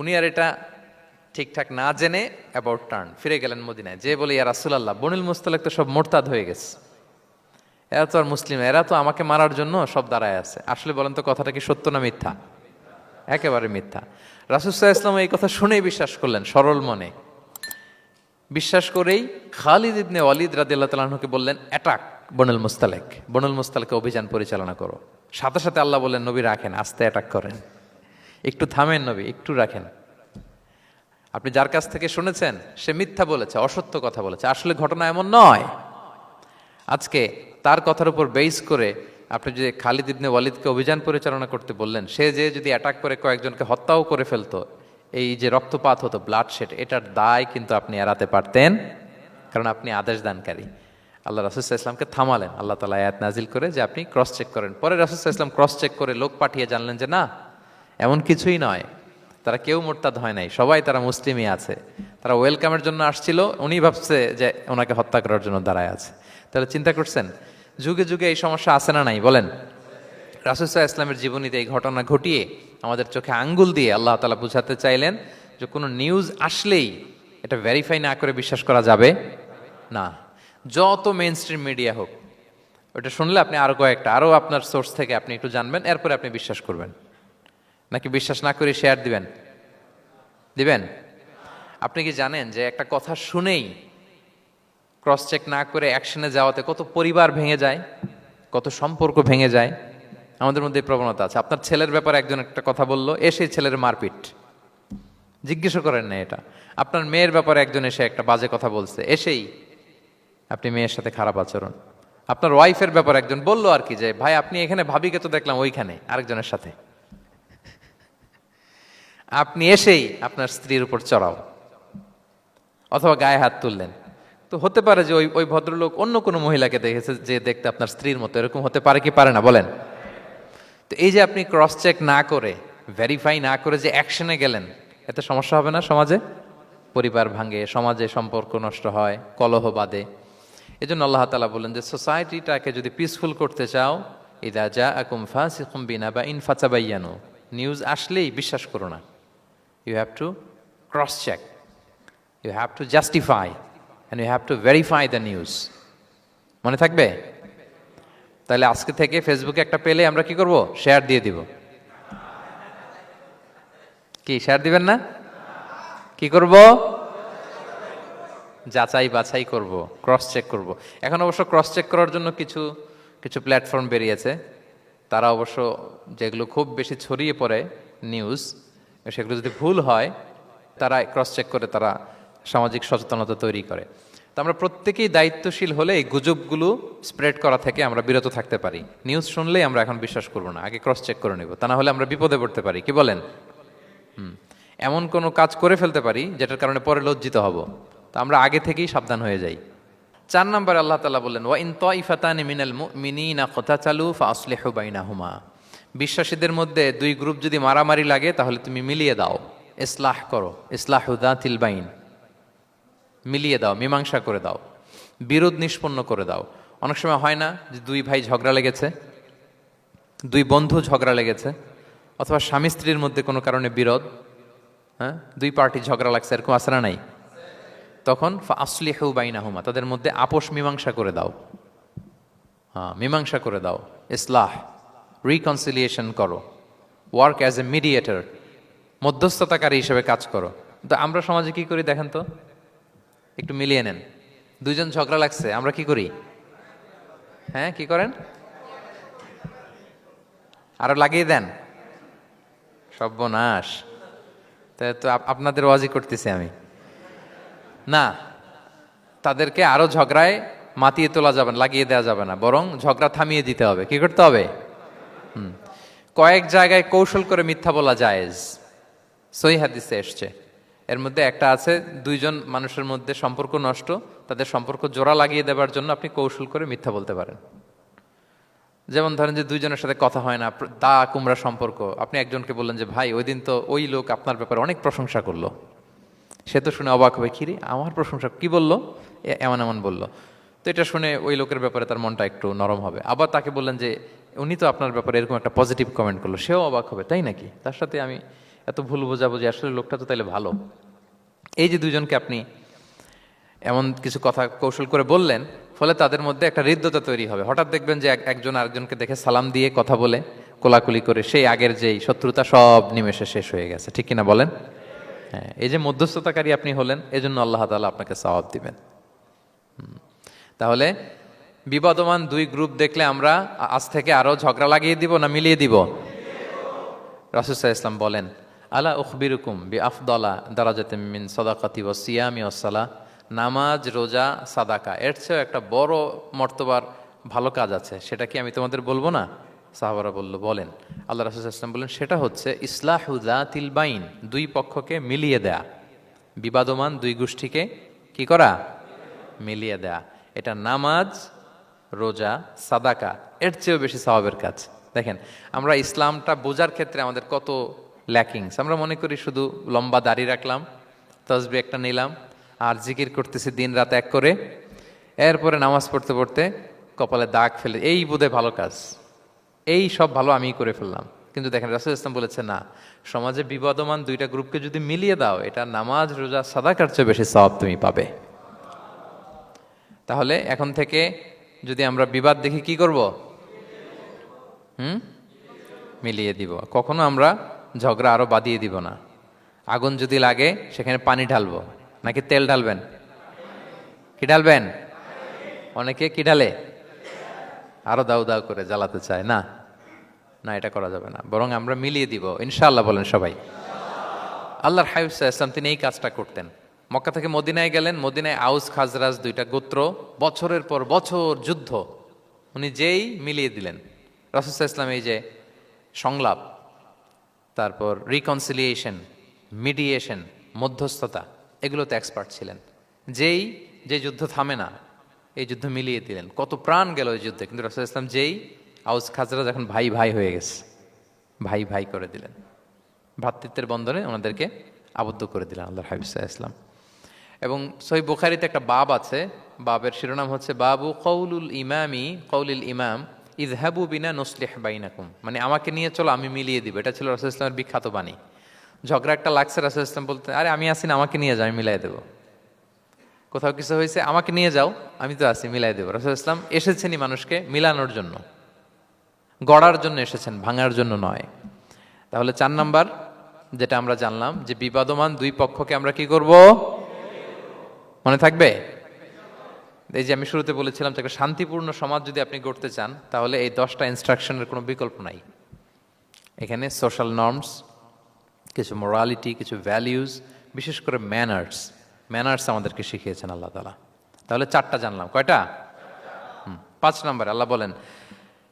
উনি আর এটা ঠিকঠাক না জেনে অ্যাবাউট টার্ন ফিরে গেলেন মদিনায়, যে বলে ইয়া রাসূলুল্লাহ, বনুল মুস্তালিক তো সব মোরতাদ হয়ে গেছে, এরা তো আর মুসলিম, এরা তো আমাকে মারার জন্য সব দাঁড়ায় আছে। আসলে বলেন তো কথাটা কি সত্য না মিথ্যা? একেবারে মিথ্যা। রাসূল সাল্লাল্লাহু আলাইহি ওয়াসাল্লাম এই কথা শুনেই বিশ্বাস করলেন সরল মনে। বিশ্বাস করেই খালিদ ইবনে ওয়ালিদ রাদিয়াল্লাহু তাআলা আনহুকে বললেন, অ্যাটাক বনুল মুস্তালিক, বনুল মুস্তালিকে অভিযান পরিচালনা করো। সাথে সাথে আল্লাহ বললেন, নবী রাখেন, আস্তে অ্যাটাক করেন, একটু থামেন নবী, একটু রাখেন। আপনি যার কাছ থেকে শুনেছেন সে মিথ্যা বলেছে, অসত্য কথা বলেছে, আসলে ঘটনা এমন নয়। আজকে তার কথার উপর বেস করে আপনি যে খালিদ ইবনে ওয়ালিদকে অভিযান পরিচালনা করতে বললেন, সে যে যদি অ্যাটাক করে কয়েকজনকে হত্যাও করে ফেলতো, এই যে রক্তপাত হতো, ব্লাড শেড, এটার দায় কিন্তু আপনি এড়াতে পারতেন, কারণ আপনি আদেশ দানকারী। আল্লাহ রাসূল সাল্লাল্লাহু আলাইহি ওয়াসাল্লামকে থামালেন আল্লাহ তাআলা আয়াত নাজিল করে যে আপনি ক্রস চেক করেন। পরে রাসূল সাল্লাল্লাহু আলাইহি ওয়াসাল্লাম ক্রস চেক করে লোক পাঠিয়ে জানলেন যে না, এমন কিছুই নয়, তারা কেউ মোরতাদ হয় নাই, সবাই তারা মুসলিমই আছে, তারা ওয়েলকামের জন্য আসছিল, উনি ভাবছে যে ওনাকে হত্যা করার জন্য দাঁড়ায় আছে। তাহলে চিন্তা করছেন যুগে যুগে এই সমস্যা আছে না নাই বলেন? রাসূল সাল্লাল্লাহু আলাইহি ওয়াসাল্লামের জীবনীতে এই ঘটনা ঘটিয়ে আমাদের চোখে আঙ্গুল দিয়ে আল্লাহ তাআলা বুঝাতে চাইলেন যে কোনো নিউজ আসলেই এটা ভেরিফাই না করে বিশ্বাস করা যাবে না। যত মেইন স্ট্রিম মিডিয়া হোক, ওটা শুনলে আপনি আরো কয়েকটা, আরো আপনার সোর্স থেকে আপনি একটু জানবেন, এরপরে আপনি বিশ্বাস করবেন। নাকি বিশ্বাস না করে শেয়ার দিবেন? দিবেন? আপনি কি জানেন যে একটা কথা শুনেই ক্রস চেক না করে অ্যাকশনে যাওয়াতে কত পরিবার ভেঙে যায়, কত সম্পর্ক ভেঙে যায়? আমাদের মধ্যে এই প্রবণতা আছে। আপনার ছেলের ব্যাপারে একজন একটা কথা বললো, এসে ছেলের মারপিট, জিজ্ঞেসও করেন না এটা। আপনার মেয়ের ব্যাপারে একজন এসে একটা বাজে কথা বলছে, এসেই আপনি মেয়ের সাথে খারাপ আচরণ। আপনার ওয়াইফের ব্যাপারে একজন বললো আর কি যে ভাই আপনি এখানে, ভাবিকে তো দেখলাম ওইখানে আরেকজনের সাথে, আপনি এসেই আপনার স্ত্রীর উপর চড়াও অথবা গায়ে হাত তুললেন। তো হতে পারে যে ওই ভদ্রলোক অন্য কোনো মহিলাকে দেখেছে যে দেখতে আপনার স্ত্রীর মতো, এরকম হতে পারে কি পারে না বলেন? তো এই যে আপনি ক্রস চেক না করে, ভেরিফাই না করে যে অ্যাকশনে গেলেন, এতে সমস্যা হবে না সমাজে? পরিবার ভাঙে, সমাজে সম্পর্ক নষ্ট হয়, কলহ বাঁধে। এই জন্য আল্লাহ তাআলা বলেন যে সোসাইটিটাকে যদি পিসফুল করতে চাও, ইযা জাআকুম ফাসিকুম বিনাবাইন ফাতাবায়ানু, নিউজ আসলেই বিশ্বাস করো না, you have to cross check, you have to justify and you have to verify the news. মনে থাকবে? তাহলে আজকে থেকে ফেসবুকে একটা পেলে আমরা কি করব? শেয়ার দিয়ে দিব। কি শেয়ার দিবেন না? কি করব? যাচাই বাছাই করব, ক্রস চেক করব। এখন অবশ্য ক্রস চেক করার জন্য কিছু কিছু প্ল্যাটফর্ম বেরিয়েছে। তারা অবশ্য যেগুলো খুব বেশি ছড়িয়ে পড়ে নিউজ, সেগুলো যদি ভুল হয় তারা ক্রস চেক করে তারা সামাজিক সচেতনতা তৈরি করে। তো আমরা প্রত্যেকেই দায়িত্বশীল হলে এই গুজবগুলো স্প্রেড করা থেকে আমরা বিরত থাকতে পারি। নিউজ শুনলেই আমরা এখন বিশ্বাস করব না, আগে ক্রস চেক করে নেব, তা না হলে আমরা বিপদে পড়তে পারি। কি বলেন? এমন কোনো কাজ করে ফেলতে পারি যেটার কারণে পরে লজ্জিত হব। তো আমরা আগে থেকেই সাবধান হয়ে যাই। 4 নম্বরে আল্লাহ তাআলা বললেন, ওয়া ইন তাইফাতানি মিনাল মুমিনিনা ক্তাতালু ফাসলিহু বাইনাহুমা। বিশ্বাসীদের মধ্যে 2 গ্রুপ যদি মারামারি লাগে তাহলে তুমি মিলিয়ে দাও, ইসলাহ করো, ইসলাহু যাতিল বাইন, মিলিয়ে দাও, মীমাংসা করে দাও, বিরোধ নিষ্পন্ন করে দাও। অনেক সময় হয় না যে 2 ভাই ঝগড়া লেগেছে, 2 বন্ধু ঝগড়া লেগেছে, অথবা স্বামী স্ত্রীর মধ্যে কোনো কারণে বিরোধ, হ্যাঁ, 2 পার্টি ঝগড়া লাগছে, এরকম আছে না নাই? তখন ফাসলিহু বাইনাহুমা, তাদের মধ্যে আপোষ মীমাংসা করে দাও। হ্যাঁ, মীমাংসা করে দাও, ইসলাহ, রিকনসিলিয়েশন করো, ওয়ার্ক অ্যাজ এ মিডিয়েটর, মধ্যস্থতাকারী হিসেবে কাজ করো। তো আমরা সমাজে কি করি দেখেন তো, একটু মিলিয়ে নেন। 2 জন ঝগড়া লাগছে, আমরা কি করি? হ্যাঁ, কি করেন? আরো লাগিয়ে দেন। সর্বনাশ! তাই তো আপনাদের ওয়াজি করতেছি আমি না, তাদেরকে আরো ঝগড়ায় মাতিয়ে তোলা যাবে না, লাগিয়ে দেওয়া যাবে না, বরং ঝগড়া থামিয়ে দিতে হবে। কি করতে হবে? কয়েক জায়গায় কৌশল করে মিথ্যা বলা জায়েজ, সহিহ হাদিসে এসছে। এর মধ্যে একটা আছে, 2 জন মানুষের মধ্যে সম্পর্ক নষ্ট, তাদের সম্পর্ক জোড়া লাগিয়ে দেওয়ার জন্য আপনি কৌশল করে মিথ্যা বলতে পারেন। যেমন ধরেন যে 2 জনের সাথে কথা হয় না, দা কুমড়া সম্পর্ক, আপনি একজনকে বললেন যে ভাই ওই দিন তো ওই লোক আপনার ব্যাপারে অনেক প্রশংসা করলো। সে তো শুনে অবাক হবে, কিরে আমার প্রশংসা কি বললো, এমন এমন বললো। তো এটা শুনে ওই লোকের ব্যাপারে তার মনটা একটু নরম হবে। আবার তাকে বললেন যে উনি তো আপনার ব্যাপারে এরকম একটা পজিটিভ কমেন্ট করলো, সেও অবাক হবে, তাই নাকি, তার সাথে আমি এত ভুল বোঝাবুঝি, আসলে লোকটা তো তাইলে ভালো। এই যে 2 জনকে আপনি এমন কিছু কথা কৌশল করে বললেন, ফলে তাদের মধ্যে একটা হৃদ্যতা তৈরি হবে। হঠাৎ দেখবেন যে একজন আরেকজনকে দেখে সালাম দিয়ে কথা বলে, কোলাকুলি করে, সেই আগের যেই শত্রুতা সব নিমেষে শেষ হয়ে গেছে। ঠিক কিনা বলেন? হ্যাঁ, এই যে মধ্যস্থতাকারী আপনি হলেন, এজন্য আল্লাহ তাআলা আপনাকে সওয়াব দিবেন। তাহলে বিবাদমান 2 গ্রুপ দেখলে আমরা আজ থেকে আরো ঝগড়া লাগিয়ে দিব না মিলিয়ে দিব? রাসূল সাল্লাল্লাহু আলাইহি ওয়াসাল্লাম বলেন, আলা উখবিরুকুম বিআফদালা দারাজাতিম মিন সাদাকাতি ওয়াস সিয়ামি ওয়াস সালাহ। নামাজ, রোজা, সাদাকা, এর চেয়ে একটা বড় মর্তবার ভালো কাজ আছে, সেটা কি আমি তোমাদের বলবো না? সাহাবারা বলল, বলেন। আল্লাহ রাসূল সাল্লাল্লাহু আলাইহি ওয়াসাল্লাম বললেন, সেটা হচ্ছে ইসলাহু যাতিল বাইন, 2 পক্ষকে মিলিয়ে দেয়া, বিবাদমান 2 গোষ্ঠীকে কি করা? মিলিয়ে দেয়া। এটা নামাজ, রোজা, সাদাকা, এর চেয়েও বেশি সওয়াবের কাজ। দেখেন, আমরা ইসলামটা বোঝার ক্ষেত্রে আমাদের কত ল্যাকিংস। আমরা মনে করি শুধু লম্বা দাড়ি রাখলাম, তাসবিহ একটা নিলাম, আর জিকির করতেছি দিন রাত এক করে, এরপরে নামাজ পড়তে পড়তে কপালে দাগ ফেলে, এই বোধহয় ভালো কাজ, এই সব ভালো আমিই করে ফেললাম। কিন্তু দেখেন, রাসূল ইসলাম বলেছে না, সমাজে বিবাদমান 2টা গ্রুপকে যদি মিলিয়ে দাও, এটা নামাজ, রোজা, সাদাকার চেয়ে বেশি সওয়াব তুমি পাবে। তাহলে এখন থেকে যদি আমরা বিবাদ দেখি কি করব? মিলিয়ে দিব। কখনো আমরা ঝগড়া আরো বাদিয়ে দিব না। আগুন যদি লাগে সেখানে পানি ঢালবো নাকি তেল ঢালবেন? কি ঢালবেন? অনেকে কি ঢালে? আরো দাউ দাউ করে জ্বালাতে চায় না, না, এটা করা যাবে না, বরং আমরা মিলিয়ে দিব ইনশাআল্লাহ। বলেন সবাই। আল্লাহর হাবিব সাল্লাল্লাহু আলাইহি ওয়াসাল্লাম তিনি এই কাজটা করতেন। মক্কা থেকে মদিনায় গেলেন, মদিনায় আউস খাজরাজ 2টা গোত্র, বছরের পর বছর যুদ্ধ, উনি যেই মিলিয়ে দিলেন। রাসূল সাল্লাল্লাহু আলাইহি ওয়াসাল্লাম এই যে সংলাপ, তারপর রিকনসিলিয়েশন, মিডিয়েশন, মধ্যস্থতা, এগুলোতে এক্সপার্ট ছিলেন। যে যুদ্ধ থামে না, এই যুদ্ধ মিলিয়ে দিলেন। কত প্রাণ গেল এই যুদ্ধে, কিন্তু রাসূল সাল্লাল্লাহু আলাইহি ওয়াসাল্লাম যেই আউস খাজরাজ এখন ভাই ভাই হয়ে গেছে, ভাই ভাই করে দিলেন, ভ্রাতৃত্বের বন্ধনে ওনাদেরকে আবদ্ধ করে দিলেন আল্লাহর হাবিব সাল্লাল্লাহু আলাইহি ওয়াসাল্লাম। এবং সহিহ বুখারীতে একটা বাব আছে, বাবের শিরোনাম হচ্ছে বাবু কওলুল ইমাম ইযহাবু বিনা নুসলিহ বাইনাকুম, মানে আমাকে নিয়ে চলো আমি মিলিয়ে দিব। এটা ছিল রাসূল সাল্লাল্লাহু আলাইহি ওয়াসাল্লামের বিখ্যাত বাণী। ঝগড়া একটা লাগছে, রাসূল ইসলাম বলতে, আরে আমি আসি না, আমাকে নিয়ে যাও, আমি মিলাই দেবো। কোথাও কিছু হয়েছে, আমাকে নিয়ে যাও, আমি তো আছি, মিলাই দেবো। রাসূল ইসলাম এসেছেনই মানুষকে মিলানোর জন্য, গড়ার জন্য এসেছেন, ভাঙার জন্য নয়। তাহলে 4 নাম্বার যেটা আমরা জানলাম, যে বিবাদমান দুই পক্ষকে আমরা কি করব, মনে থাকবে? এই যে আমি শুরুতে বলেছিলাম, যে একটা শান্তিপূর্ণ সমাজ যদি আপনি গড়তে চান, তাহলে এই 10টা ইনস্ট্রাকশনের কোনো বিকল্প নাই। এখানে সোশ্যাল নর্মস, কিছু মোরালিটি, কিছু ভ্যালিউজ, বিশেষ করে ম্যানার্স আমাদেরকে শিখিয়েছেন আল্লাহ তাআলা। তাহলে 4টা জানলাম, কয়টা? 5 নম্বরে আল্লাহ বলেন,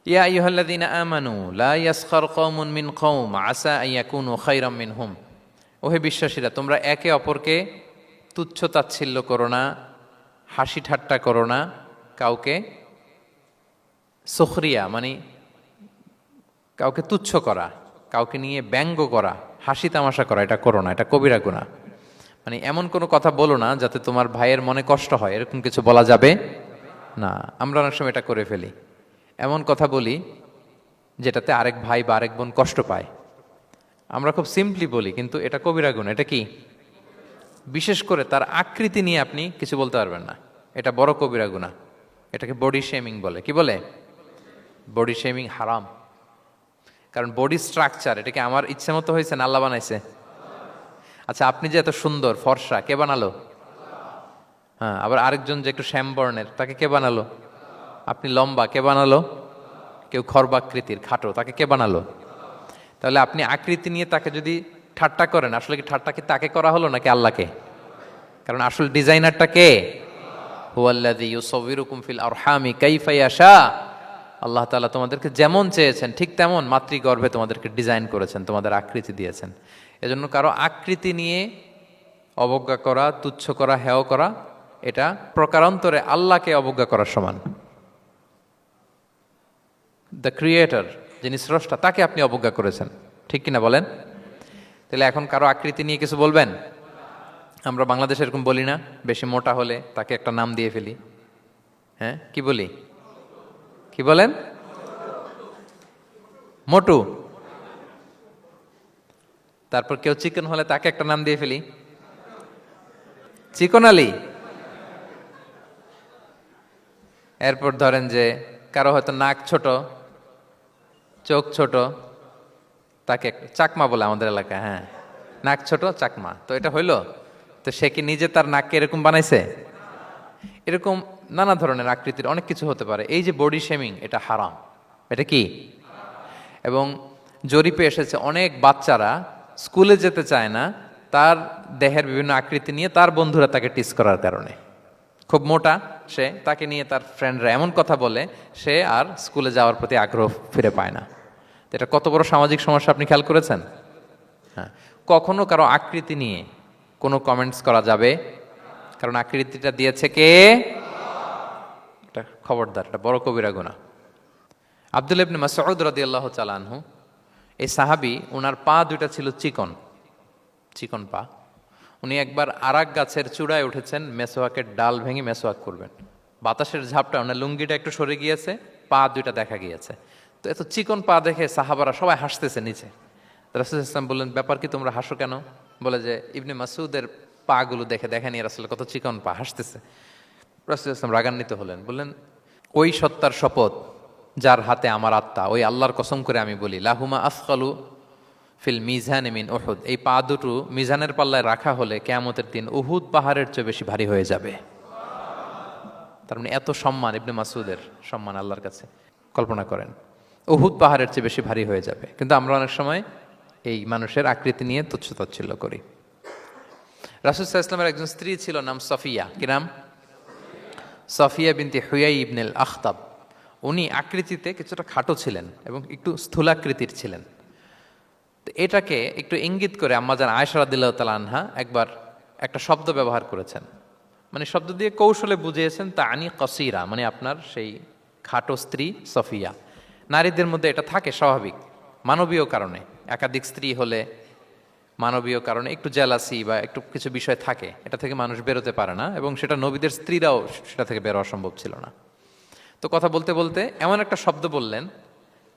ইয়া আইয়ুহাল্লাযীনা আমানু লা ইয়াসখার কওমুন মিন কওম আসা আন ইয়াকুনু খায়রাম মিনহুম। ওহে বিশ্বাসীরা, তোমরা একে অপরকে তুচ্ছ তাচ্ছিল্য করো না, হাসি ঠাট্টা করো না, কাউকে সুখরিয়া মানে কাউকে তুচ্ছ করা, কাউকে নিয়ে ব্যঙ্গ করা, হাসি তামাশা করা, এটা করো না, এটা কবিরা গুনাহ। মানে এমন কোনো কথা বলো না যাতে তোমার ভাইয়ের মনে কষ্ট হয়, এরকম কিছু বলা যাবে না। আমরা অনেক সময় এটা করে ফেলি, এমন কথা বলি যেটাতে আরেক ভাই বা আরেক বোন কষ্ট পায়। আমরা খুব সিম্পলি বলি, কিন্তু এটা কবিরা গুনাহ। এটা কি? বিশেষ করে তার আকৃতি নিয়ে আপনি কিছু বলতে পারবেন না, এটা বড় কবিরা গুনাহ। এটাকে বডি শেমিং বলে। কি বলে? বডি শেমিং হারাম। কারণ বডি স্ট্রাকচার, এটাকে আমার ইচ্ছে মতো হয়েছে না আল্লাহ বানাইছে? আচ্ছা, আপনি যে এত সুন্দর ফর্সা, কে বানালো? হ্যাঁ, আবার আরেকজন যে একটু শ্যামবর্ণের, তাকে কে বানালো? আপনি লম্বা, কে বানালো? কেউ খর্বাকৃতির, খাটো, তাকে কে বানালো? তাহলে আপনি আকৃতি নিয়ে তাকে যদি ঠাট্টা করেন, আসলে কি ঠাট্টা কি তাকে করা হলো নাকি আল্লাহকে? কারণ আসল ডিজাইনারটা কে? হুয়াল্লাযী ইউসাউবিরুকুম ফিল আরহামি কাইফা ইয়াশা। আল্লাহ তাআলা তোমাদেরকে যেমন চেয়েছেন ঠিক তেমন মাতৃগর্ভে তোমাদেরকে ডিজাইন করেছেন, তোমাদের আকৃতি দিয়েছেন। এজন্য কারো আকৃতি নিয়ে অবজ্ঞা করা, তুচ্ছ করা, হেয় করা, এটা প্রকারান্তরে আল্লাহকে অবজ্ঞা করার সমান। দ্য ক্রিয়েটর, যিনি স্রষ্টা, তাকে আপনি অবজ্ঞা করেছেন, ঠিক কিনা বলেন? তাহলে এখন কারো আকৃতি নিয়ে কিছু বলবেন? আমরা বাংলাদেশে এরকম বলি না? বেশি মোটা হলে তাকে একটা নাম দিয়ে ফেলি। হ্যাঁ, কি বলি? কি বলেন? মোটু। তারপর কেউ চিকন হলে তাকে একটা নাম দিয়ে ফেলি, চিকন আলী। এরপর ধরেন যে কারো হয়তো নাক ছোট, চোখ ছোট, তাকে চাকমা বলে আমাদের এলাকায়। হ্যাঁ, নাক ছোট, চাকমা। তো এটা হইলো? তো সে কি নিজে তার নাককে এরকম বানাইছে? এরকম নানা ধরনের আকৃতির অনেক কিছু হতে পারে। এই যে বডি শেমিং, এটা হারাম। এটা কি? এবং জরিপে এসেছে অনেক বাচ্চারা স্কুলে যেতে চায় না তার দেহের বিভিন্ন আকৃতি নিয়ে, তার বন্ধুরা তাকে টিস করার কারণে। খুব মোটা সে, তাকে নিয়ে তার ফ্রেন্ডরা এমন কথা বলে, সে আর স্কুলে যাওয়ার প্রতি আগ্রহ ফিরে পায় না। তো এটা কত বড় সামাজিক সমস্যা আপনি খেয়াল করেছেন? হ্যাঁ, কখনো কারো আকৃতি নিয়ে কোনো কমেন্টস করা যাবে? কারণ আকৃতিটা দিয়েছে কে? এটা খবরদার, এটা বড় কবিরা গুনাহ। আব্দুল্লাহ ইবনে মাসউদ রাদিয়াল্লাহু তাআলা আনহু, এই সাহাবী, ওনার পা দুইটা ছিল চিকন, চিকন পা। উনি একবার আরাক গাছের চূড়ায় উঠেছেন, মেসোয়াকের ডাল ভেঙে মেসোয়াক করবেন। বাতাসের ঝাপটা, ওনার লুঙ্গিটা একটু সরে গিয়েছে, পা দুইটা দেখা গিয়েছে। তো এত চিকন পা দেখে সাহাবারা সবাই হাসতেছে নিচে। রাসূল ইসলাম বললেন, ব্যাপার কি, তোমরা হাসো কেন? বলে যে ইবনে মাসউদের পা গুলো দেখে দেখেনি রাসূল কত চিকন পা, হাসতেছে। রাসূল ইসলাম রাগান্বিত হলেন, বললেন, ওই সত্তার শপথ যার হাতে আমার আত্মা, ওই আল্লাহর কসম করে আমি বলি, লাহুমা আফকালু ফিল মিজান মিন উহুদ, এই পা দুটো মিজানের পাল্লায় রাখা হলে কিয়ামতের দিন উহুদ পাহাড়ের চেয়ে বেশি ভারী হয়ে যাবে। তার মানে এত সম্মান ইবনে মাসউদের, সম্মান আল্লাহর কাছে, কল্পনা করেন, উহুদ পাহাড়ের চেয়ে বেশি ভারী হয়ে যাবে। কিন্তু আমরা অনেক সময় এই মানুষের আকৃতি নিয়ে তুচ্ছ তাচ্ছিল্য করি। রাসূল সাল্লাল্লাহু আলাইহি ওয়াসাল্লামের একজন স্ত্রী ছিল, নাম সফিয়া। কি নাম? সফিয়া বিনতে হুয়াই ইবনুল আখতাব। উনি আকৃতিতে কিছুটা খাটো ছিলেন এবং একটু স্থূলাকৃতির ছিলেন। তো এটাকে একটু ইঙ্গিত করে আম্মাজান আয়েশা রাদিয়াল্লাহু তাআলা আনহা একবার একটা শব্দ ব্যবহার করেছেন, মানে শব্দ দিয়ে কৌশলে বুঝিয়েছেন, তানি কসিরা, মানে আপনার সেই খাটো স্ত্রী সফিয়া। নারীদের মধ্যে এটা থাকে স্বাভাবিক, মানবীয় কারণে। একাধিক স্ত্রী হলে মানবীয় কারণে একটু জেলাসি বা একটু কিছু বিষয় থাকে, এটা থেকে মানুষ বেরোতে পারে না, এবং সেটা নবীদের স্ত্রীরাও সেটা থেকে বেরোয়া সম্ভব ছিল না। তো কথা বলতে বলতে এমন একটা শব্দ বললেন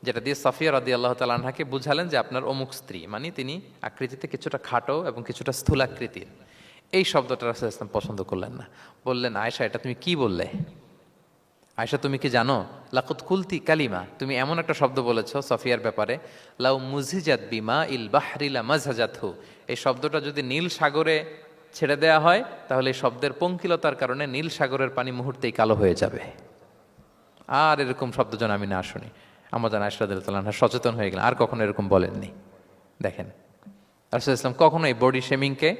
যেটা দিয়ে সাফিয়া রাদিয়াল্লাহু তাআলা আনহাকে বুঝালেন যে আপনার অমুক স্ত্রী, মানে তিনি আকৃতিতে কিছুটা খাটো এবং কিছুটা স্থূলাকৃতির। এই শব্দটা রাসূল ইসলাম পছন্দ করলেন না। বললেন, আয়েশা এটা তুমি কি বললে? আয়েশা তুমি কি জানো, লাকুত কুলতি কালিমা, তুমি এমন একটা শব্দ বলেছো সফিয়ার ব্যাপারে, লাউ মুজিজাত বিমা ইল বাহরি লা মাজহাজাতহু, এই শব্দটা যদি নীল সাগরে ছেড়ে দেয়া হয় তাহলে এই শব্দের পঙ্কিলতার কারণে নীল সাগরের পানি মুহূর্তেই কালো হয়ে যাবে। আর এরকম শব্দ যেন আমি না শুনি। আমাদের আয়েশা রাদিয়াল্লাহু আনহা সচেতন হয়ে গেলেন, আর কখনো এরকম বলেননি। দেখেন রাসূল ইসলাম কখনো এই বডি শেমিংকে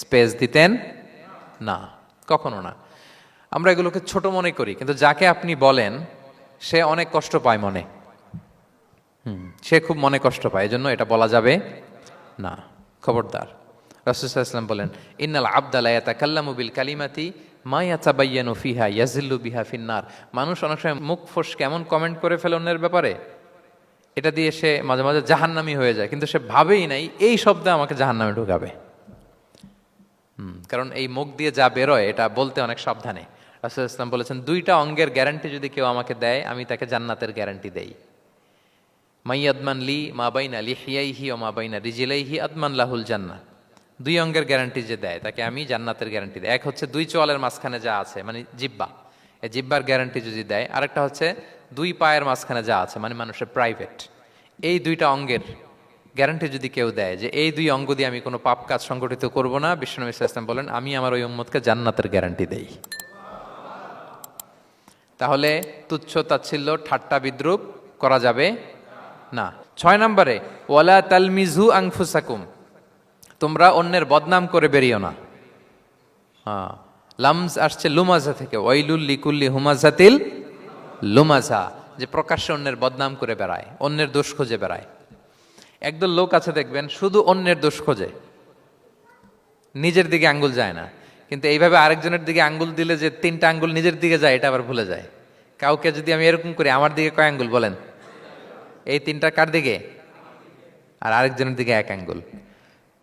স্পেস দিতেন না, কখনো না। আমরা এগুলোকে ছোট মনে করি, কিন্তু যাকে আপনি বলেন সে অনেক কষ্ট পায় মনে, সে খুব মনে কষ্ট পায়, এজন্য এটা বলা যাবে না, খবরদার। রাসূল সাল্লাল্লাহু আলাইহি ওয়াসাল্লাম বলেন, ইন্নাল আবদা লা ইয়াতাকাল্লামু বিল কালিমাতি মা ইয়াতাবায়্যানু ফিহা ইয়াজিল্লু বিহা ফিন্নার। মানুষ অনেক সময় মুখ ফসকে এমন কমেন্ট করে ফেলে অন্যের ব্যাপারে, এটা দিয়ে সে মাঝে মাঝে জাহান্নামী হয়ে যায়, কিন্তু সে ভাবেই নাই এই শব্দে আমাকে জাহান্নামে ঢুকাবে। কারণ এই মুখ দিয়ে যা বেরোয় এটা বলতে অনেক সাবধানে। রাসূল ইসলাম বলেছেন, দুইটা অঙ্গের গ্যারান্টি যদি কেউ আমাকে দেয় আমি তাকে জান্নাতের গ্যারান্টি দেই। মাইয়াদমান লি মা বাইনা লিহিয়াইহি ওয়া মা বাইনা রিজিলাইহি আদমান লাহুল জান্নাহ। দুই অঙ্গের গ্যারান্টি যে দেয় তাকে আমি জান্নাতের গ্যারান্টি দেই। এক হচ্ছে দুই চোয়ালের মাঝখানে যা আছে মানে জিহ্বা, এই জিহ্বার গ্যারান্টি যদি দেয়। আরেকটা হচ্ছে দুই পায়ের মাঝখানে যা আছে মানে মানুষের প্রাইভেট। এই দুইটা অঙ্গের গ্যারান্টি যদি কেউ দেয় যে এই দুই অঙ্গ দিয়ে আমি কোনো পাপ কাজ সংগঠিত করব না, বিশ্বনবী সাল্লাল্লাহু আলাইহি ওয়াসাল্লাম বলেন আমি আমার ওই উম্মতকে জান্নাতের গ্যারান্টি দেই। তাহলে তুচ্ছ তাচ্ছিল্য ঠাট্টা বিদ্রুপ করা যাবে না। 6 নম্বরে, ওয়ালা তালমিজু আনফুসাকুম, তোমরা অন্যের বদনাম করে বেরিও না। লামজ আসছে লুমাজা থেকে, ওয়াইলুল লিকুল্লি হুমাজাতিল লুমাজা, যে প্রকাশ্যে অন্যের বদনাম করে বেড়ায়, অন্যের দোষ খুঁজে বেড়ায়। একদল লোক আছে দেখবেন শুধু অন্যের দোষ খোঁজে, নিজের দিকে আঙ্গুল যায় না। কিন্তু এইভাবে আরেকজনের দিকে আঙ্গুল দিলে যে 3টা আঙ্গুল নিজের দিকে যায় এটা আবার ভুলে যায়। কাউকে যদি আমি এরকম করি, আমার দিকে কয় আঙ্গুল বলেন? এই 3টা কার দিকে? আর আরেকজনের দিকে 1 আঙ্গুল।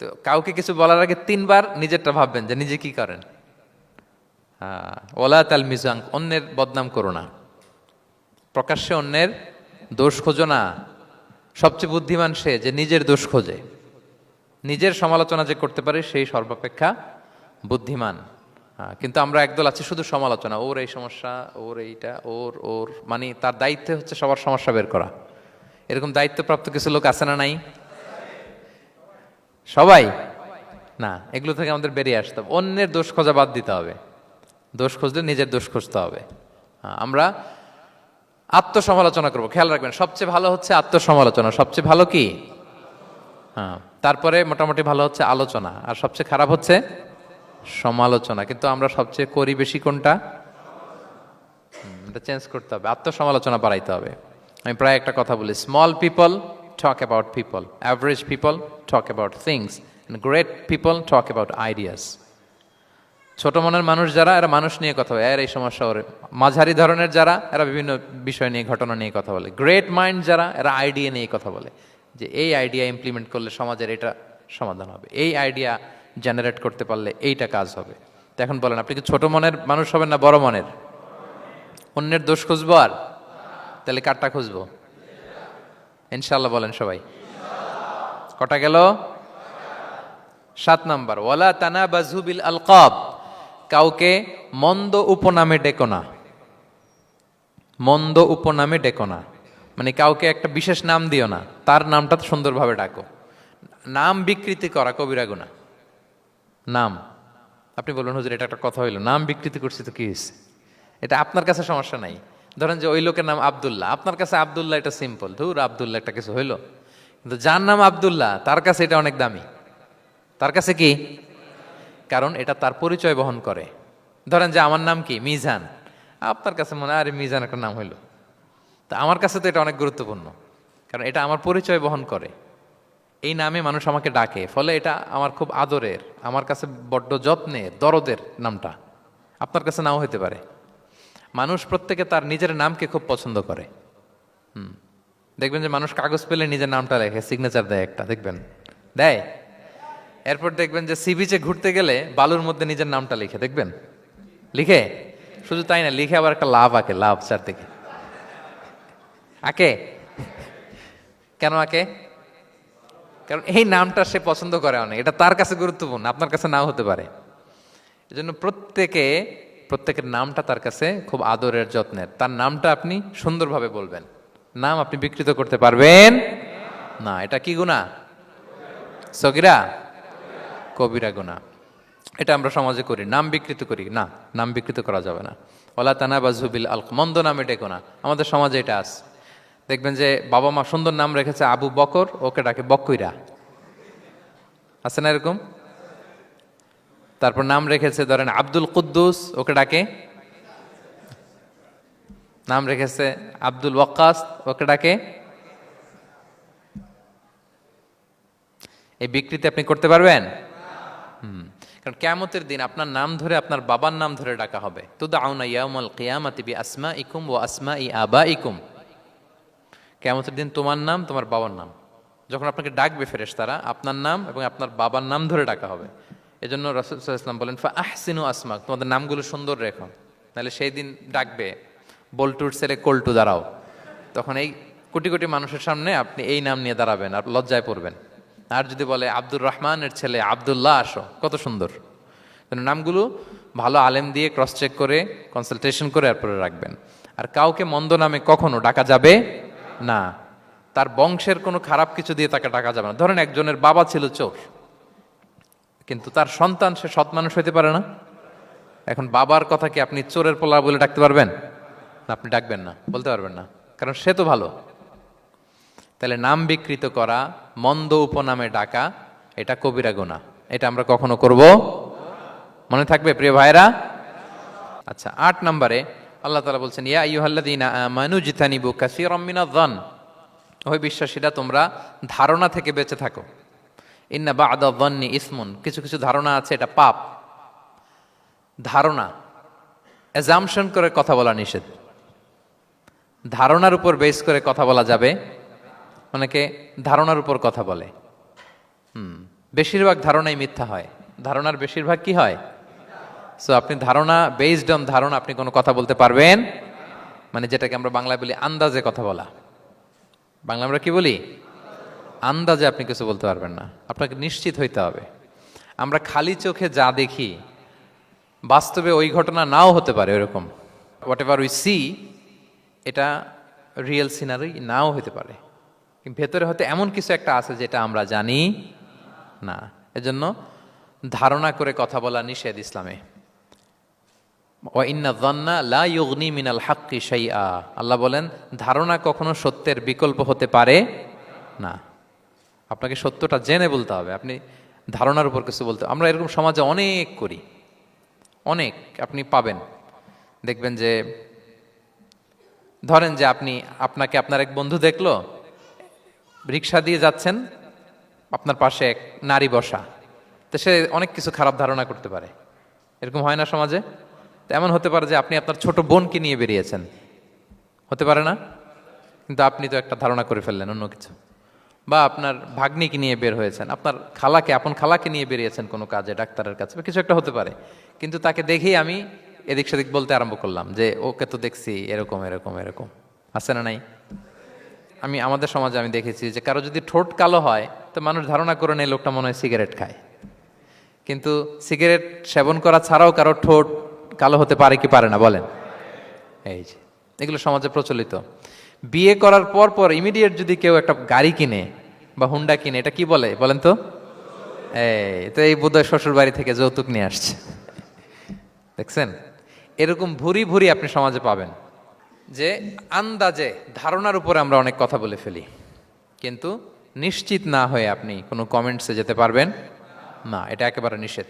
তো কাউকে কিছু বলার আগে 3বার নিজেরটা ভাববেন যে নিজে কি করেন। ওলা তাল মিজাং, অন্যের বদনাম করো না, প্রকাশ্যে অন্যের দোষ খোঁজো না। সবচেয়ে বুদ্ধিমান সে যে নিজের দোষ খোঁজে, নিজের সমালোচনা যে করতে পারে সেই সর্বাপেক্ষা বুদ্ধিমান। কিন্তু আমরা একদল আছি শুধু সমালোচনা, ওর এই সমস্যা, ওর এইটা, ওর ওর মানে তার দায়িত্ব হচ্ছে সবার সমস্যা বের করা। এরকম দায়িত্বপ্রাপ্ত কিছু লোক আছে না নাই? সবাই না, এগুলো থেকে আমাদের বেরিয়ে আসতে হবে। অন্যের দোষ খোঁজা বাদ দিতে হবে, দোষ খুঁজলে নিজের দোষ খুঁজতে হবে। আমরা আত্মসমালোচনা করবো। খেয়াল রাখবেন, সবচেয়ে ভালো হচ্ছে আত্মসমালোচনা। সবচেয়ে ভালো কি? তারপরে মোটামুটি ভালো হচ্ছে আলোচনা, আর সবচেয়ে খারাপ হচ্ছে সমালোচনা। কিন্তু আমরা সবচেয়ে করি বেশি কোনটা? এটা চেঞ্জ করতে হবে, আত্মসমালোচনা বাড়াইতে হবে। আমি প্রায় একটা কথা বলি, small people talk about people, average people talk about things, great people talk about ideas. ছোট মনের মানুষ যারা, এরা মানুষ নিয়ে কথা বলে, এর এই সমস্যা ওর। মাঝারি ধরনের যারা, এরা বিভিন্ন বিষয় নিয়ে, ঘটনা নিয়ে কথা বলে। গ্রেট মাইন্ড যারা, এরা আইডিয়া নিয়ে কথা বলে, যে এই আইডিয়া ইমপ্লিমেন্ট করলে সমাজের এটা সমাধান হবে, এই আইডিয়া জেনারেট করতে পারলে এইটা কাজ হবে। তো এখন বলেন, আপনি কি ছোট মনের মানুষ হবেন না বড় মনের? অন্যের দোষ খুঁজবো আর তাহলে কারটা খুঁজবো? ইনশাআল্লাহ বলেন সবাই। কটা গেল? 7 নাম্বার, ওয়ালা তানাবাজু বিল আলকাব, কাউকে মন্দ উপনামে ডেকো না। মন্দ উপনামে ডেকো না মানে কাউকে একটা বিশেষ নাম দিও না, তার নামটা সুন্দরভাবে ডাকো। নাম বিকৃতি করা কবিরা গুনাহ। নাম, আপনি বলুন হুজুর এটা একটা কথা হইলো, নাম বিকৃতি করছি তো কি হয়েছে? এটা আপনার কাছে সমস্যা নাই। ধরেন যে ওই লোকের নাম আব্দুল্লাহ, আপনার কাছে আব্দুল্লাহ এটা সিম্পল, ধুর আব্দুল্লাহ একটা কিছু হইলো। কিন্তু যার নাম আব্দুল্লাহ তার কাছে এটা অনেক দামি। তার কাছে কি? কারণ এটা তার পরিচয় বহন করে। ধরেন যে আমার নাম কি মিজান, আপনার কাছে মনে হয় আরে মিজান একটা নাম হইলো, তা আমার কাছে তো এটা অনেক গুরুত্বপূর্ণ, কারণ এটা আমার পরিচয় বহন করে। এই নামে মানুষ আমাকে ডাকে, ফলে এটা আমার খুব আদরের, আমার কাছে বড্ড যত্নের, দরদের নামটা। আপনার কাছে নাও হইতে পারে। মানুষ প্রত্যেকে তার নিজের নামকে খুব পছন্দ করে। দেখবেন যে মানুষ কাগজ পেলে নিজের নামটা লেখে, সিগনেচার দেয় একটা, দেখবেন দেয়। এরপর দেখবেন যে সি বিচে ঘুরতে গেলে বালুর মধ্যে নিজের নামটা লিখে, দেখবেন লিখে। শুধু তাই না, লিখে আবার একটা লাভ আঁকে, লাভ চারদিকে আঁকে। কেন আঁকে? কারণ এই নামটা সে পছন্দ করে অনেক, এটা তার কাছে গুরুত্বপূর্ণ, আপনার কাছে নাও হতে পারে। এজন্য প্রত্যেকের নামটা তার কাছে খুব আদরের, যত্নের। তার নামটা আপনি সুন্দরভাবে বলবেন। নাম আপনি বিকৃত করতে পারবেন না। এটা কি গুনাহ? সগীরা, কবিরা গুনাহ। এটা আমরা সমাজে করি, নাম বিকৃত করি। না, নাম বিকৃত করা যাবে না। ওয়ালা তানাবাযু বিল আলক, মন্দ নামে ডেকো না। আমাদের সমাজে এটা আছে। দেখবেন যে বাবা মা সুন্দর নাম রেখেছে আবু বকর, ওকে ডাকে বক্কইরা। আছে না এরকম? তারপর নাম রেখেছে ধরেন আব্দুল কুদ্দুস, ওকে ডাকে। নাম রেখেছে আব্দুল ওয়াক্কাস, ওকে ডাকে। এই বিকৃতি আপনি করতে পারবেন? কারণ কিয়ামতের দিন আপনার নাম ধরে, আপনার বাবার নাম ধরে ডাকা হবে। তুদআউনা ইয়াউমাল কিয়ামাতি বিআসমাইকুম ওয়া আসমাই আবাইকুম। কিয়ামতের দিন তোমার নাম, তোমার বাবার নাম, যখন আপনাকে ডাকবে ফেরেশতারা, আপনার নাম এবং আপনার বাবার নাম ধরে ডাকা হবে। এজন্য রাসূল সাল্লাল্লাহু আলাইহি ওয়াসাল্লাম বলেন, ফা আহসিনু আসমাক, তোমাদের নামগুলো সুন্দর রেখো, নাহলে সেই দিন ডাকবে বল্টুর ছেলে কল্টু দাঁড়াও। তখন এই কোটি কোটি মানুষের সামনে আপনি এই নাম নিয়ে দাঁড়াবেন আর লজ্জায় পড়বেন। আর যদি বলে আব্দুর রহমানের ছেলে আব্দুল্লাহ, আসো, কত সুন্দর। নামগুলো ভালো আলেম দিয়ে ক্রস চেক করে, কনসালটেশন করে এরপরে রাখবেন। আর কাউকে মন্দ নামে কখনো ডাকা যাবে না। তার বংশের কোনো খারাপ কিছু দিয়ে তাকে ডাকা যাবে না। ধরেন একজনের বাবা ছিল চোর, কিন্তু তার সন্তান সে সৎ মানুষ হইতে পারে না। এখন বাবার কথা কি আপনি চোরের পোলা বলে ডাকতে পারবেন? না, আপনি ডাকবেন না, বলতে পারবেন না, কারণ সে তো ভালো। তাহলে নাম বিকৃত করা, মন্দ উপনামে ডাকা, এটা কবিরা গুনাহ। এটা আমরা কখনো করব? মনে থাকবে প্রিয় ভাইরা? আচ্ছা, ৮ নম্বরে আল্লাহ তাআলা বলছেন, ইয়া আইয়ুহাল্লাযীনা আমানু জিতানিবু কাসীরাম মিনায-যন, ওই বিশ্বাসীরা তোমরা ধারণা থেকে বেঁচে থাকো। ইন্না বা'দা-যন্নি ইসমুন, কিছু কিছু ধারণা আছে এটা পাপ। ধারণা, অ্যাজাম্পশন করে কথা বলা নিষেধ। ধারণার উপর বেস করে কথা বলা যাবে। অনেকে ধারণার উপর কথা বলে। বেশিরভাগ ধারণাই মিথ্যা হয়। ধারণার বেশিরভাগ কি হয়? সো আপনি ধারণা, বেসড অন ধারণা আপনি কোনো কথা বলতে পারবেন, মানে যেটাকে আমরা বাংলায় বলি আন্দাজে কথা বলা। বাংলা আমরা কি বলি? আন্দাজে আপনি কিছু বলতে পারবেন না, আপনাকে নিশ্চিত হইতে হবে। আমরা খালি চোখে যা দেখি, বাস্তবে ওই ঘটনা নাও হতে পারে এরকম। হোয়াট এভার উই সি, এটা রিয়েল সিনারি নাও হতে পারে, কিন্তু ভেতরে হয়তো এমন কিছু একটা আছে যেটা আমরা জানি না। এজন্য ধারণা করে কথা বলা নিষেধ ইসলামে। ওয়া ইন্না যন্না লা ইউগনি মিনাল হাক্কি শাইআ, আল্লাহ বলেন ধারণা কখনো সত্যের বিকল্প হতে পারে না। আপনাকে সত্যটা জেনে বলতে হবে। আপনি ধারণার উপর কিছু বলতে, আমরা এরকম সমাজে অনেক করি, অনেক। আপনি পাবেন, দেখবেন যে ধরেন যে আপনাকে আপনার এক বন্ধু দেখলো, রিক্সা দিয়ে যাচ্ছেন, আপনার পাশে এক নারী বসা, তো সে অনেক কিছু খারাপ ধারণা করতে পারে। এরকম হয় না সমাজে? এমন হতে পারে যে আপনি আপনার ছোট বোনকে নিয়ে বেরিয়েছেন, হতে পারে না? কিন্তু আপনি তো একটা ধারণা করে ফেললেন অন্য কিছু। বা আপনার ভাগ্নিকে নিয়ে বের হয়েছেন, আপনার আপন খালাকে নিয়ে বেরিয়েছেন কোনো কাজে, ডাক্তারের কাছে বা কিছু একটা হতে পারে। কিন্তু তাকে দেখেই আমি এদিক সেদিক বলতে আরম্ভ করলাম যে ওকে তো দেখছি এরকম এরকম এরকম। আছে না নাই? আমাদের সমাজে আমি দেখেছি যে কারো যদি ঠোঁট কালো হয়, তো মানুষ ধারণা করে নেয় লোকটা মনে হয় সিগারেট খায়। কিন্তু সিগারেট সেবন করা ছাড়াও কারো ঠোঁট কালো হতে পারে কি পারে না বলেন? এই যে এগুলো সমাজে প্রচলিত। বিয়ে করার পর পর ইমিডিয়েট যদি কেউ একটা গাড়ি কিনে বা হুন্ডা কিনে, এটা কি বলে বলেন তো? এই বোধহয় শ্বশুর বাড়ি থেকে যৌতুক নিয়ে আসছে। দেখছেন, এরকম ভুরি ভুরি আপনি সমাজে পাবেন যে আন্দাজে, ধারণার উপরে আমরা অনেক কথা বলে ফেলি, কিন্তু নিশ্চিত না হয়ে আপনি কোনো কমেন্টসে যেতে পারবেন না। এটা একেবারে নিষেধ।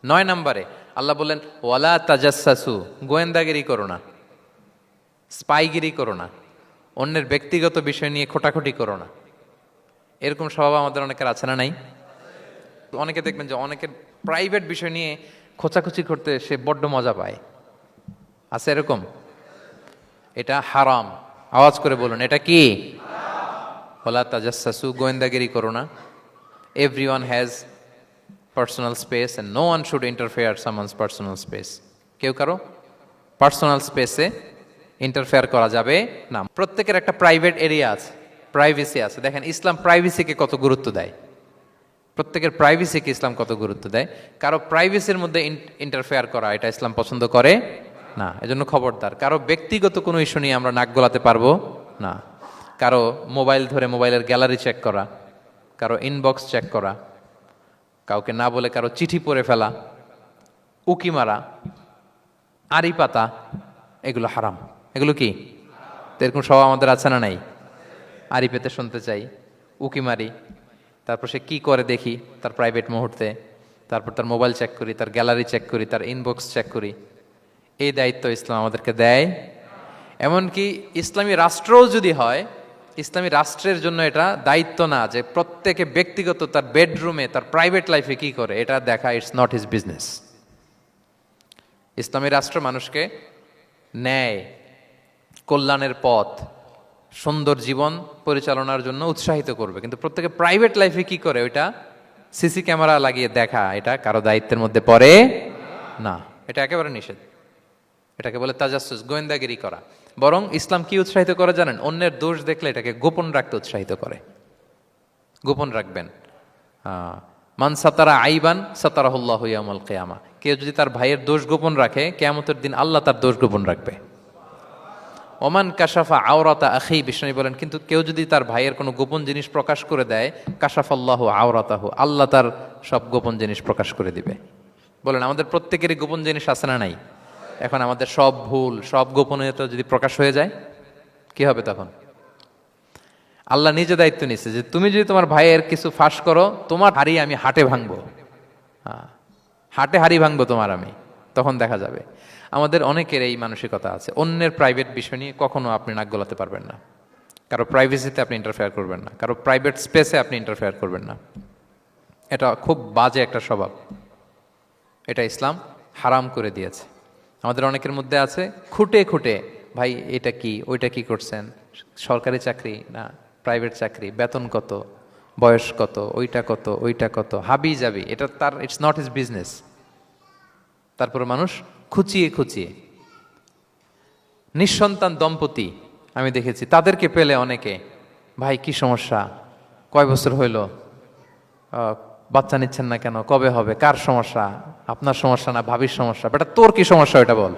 ৯ নম্বরে আল্লাহ বললেন, ওয়ালা তাজাসসু, গোয়েন্দাগিরি করো না, স্পাইগিরি করো না, অন্যের ব্যক্তিগত বিষয় নিয়ে খোটাখুটি করো না। এরকম স্বভাব আমাদের অনেকের আছে না নাই? অনেকে দেখবেন যে অনেকের প্রাইভেট বিষয় নিয়ে খোঁচাখুচি করতে সে বড্ড মজা পায়। আছে এরকম? এটা হারাম। আওয়াজ করে বলুন, এটা কি? ওয়ালা তাজাসসু, গোয়েন্দাগিরি করো না। Everyone has personal space and no one should interfere someone's personal space. কেউ কারো পার্সোনাল স্পেসে ইন্টারফেয়ার করা যাবে না। প্রত্যেকের একটা প্রাইভেট এরিয়া আছে, প্রাইভেসি আছে। দেখেন ইসলাম প্রাইভেসিকে কত গুরুত্ব দেয়, প্রত্যেকের প্রাইভেসিকে ইসলাম কত গুরুত্ব দেয়। কারো প্রাইভেসির মধ্যে ইন্টারফেয়ার করা এটা ইসলাম পছন্দ করে না। এজন্য খবরদার, কারো ব্যক্তিগত কোনো ইস্যু নিয়ে আমরা নাক গলাতে পারবো না। কারো মোবাইল ধরে মোবাইলের গ্যালারি চেক করা, কারো ইনবক্স চেক করা, কাউকে না বলে কারো চিঠি পড়ে ফেলা, উকি মারা, আড়ি পাতা, এগুলো হারাম। এগুলো কি? তো এরকম স্বভাব আমাদের আছে না নাই? আড়ি পেতে শুনতে চাই, উকি মারি, তারপর সে কি করে দেখি তার প্রাইভেট মুহূর্তে, তারপর তার মোবাইল চেক করি, তার গ্যালারি চেক করি, তার ইনবক্স চেক করি। এই দায়িত্ব ইসলাম আমাদেরকে দেয়। এমনকি ইসলামী রাষ্ট্রও যদি হয়, ইসলামী রাষ্ট্রের জন্য এটা দায়িত্ব না যে প্রত্যেকে ব্যক্তিগত তার বেডরুমে তার প্রাইভেট লাইফে কি করে এটা দেখা, ইটস নট হিজ বিজনেস। ইসলামী রাষ্ট্র মানুষকে ন্যায়, কল্যাণের পথ, সুন্দর জীবন পরিচালনার জন্য উৎসাহিত করবে, কিন্তু প্রত্যেকে প্রাইভেট লাইফে কি করে ওইটা সিসি ক্যামেরা লাগিয়ে দেখা, এটা কারো দায়িত্বের মধ্যে পড়ে না। এটা একেবারে নিষেধ। এটাকে বলে তাজাসসুস, গোয়েন্দাগিরি করা। বরং ইসলাম কি উৎসাহিত করে জানেন? অন্যের দোষ দেখলে এটাকে গোপন রাখতে উৎসাহিত করে। গোপন রাখবেন। মান সাতারা আইবান সাতারাহুল্লাহু ইয়াউমাল কিয়ামা। কেউ যদি তার ভাইয়ের দোষ গোপন রাখে, কিয়ামতের দিন আল্লাহ তার দোষ গোপন রাখবে। ওমান কাশাফা আওরাতা আখি, বিষ্ণু বলেন, কিন্তু কেউ যদি তার ভাইয়ের কোনো গোপন জিনিস প্রকাশ করে দেয়, কাশাফাল্লাহু আওরাতাহু, আল্লাহ তার সব গোপন জিনিস প্রকাশ করে দিবে। বলেন আমাদের প্রত্যেকেরই গোপন জিনিস আছে না নাই? এখন আমাদের সব ভুল, সব গোপনীয়তা যদি প্রকাশ হয়ে যায় কি হবে তখন? আল্লাহ নিজে দায়িত্ব নিচ্ছে যে তুমি যদি তোমার ভাইয়ের কিছু ফাঁস করো, তোমার হাড়ি আমি হাটে ভাঙবো। হাটে হাড়ি ভাঙবো তোমার আমি, তখন দেখা যাবে। আমাদের অনেকের এই মানসিকতা আছে, অন্যের প্রাইভেট বিষয় নিয়ে কখনো আপনি নাক গলাতে পারবেন না। কারো প্রাইভেসিতে আপনি ইন্টারফেয়ার করবেন না, কারো প্রাইভেট স্পেসে আপনি ইন্টারফেয়ার করবেন না। এটা খুব বাজে একটা স্বভাব, এটা ইসলাম হারাম করে দিয়েছে। আমাদের অনেকের মধ্যে আছে খুঁটে খুঁটে, ভাই এটা কি, ওইটা কি করছেন, সরকারি চাকরি না প্রাইভেট চাকরি, বেতন কত, বয়স কত, ওইটা কত, ওইটা কত, হাবি যাবি, এটা তার, ইটস নট হিজ বিজনেস। তারপরে মানুষ খুঁচিয়ে খুঁচিয়ে, নিঃসন্তান দম্পতি আমি দেখেছি, তাদেরকে পেলে অনেকে, ভাই কি সমস্যা, কয় বছর হইল, বাচ্চা নিচ্ছেন না কেন, কবে হবে, কার সমস্যা, আপনার সমস্যা না ভাবির সমস্যা, বেটা তোর কি সমস্যা এটা বল।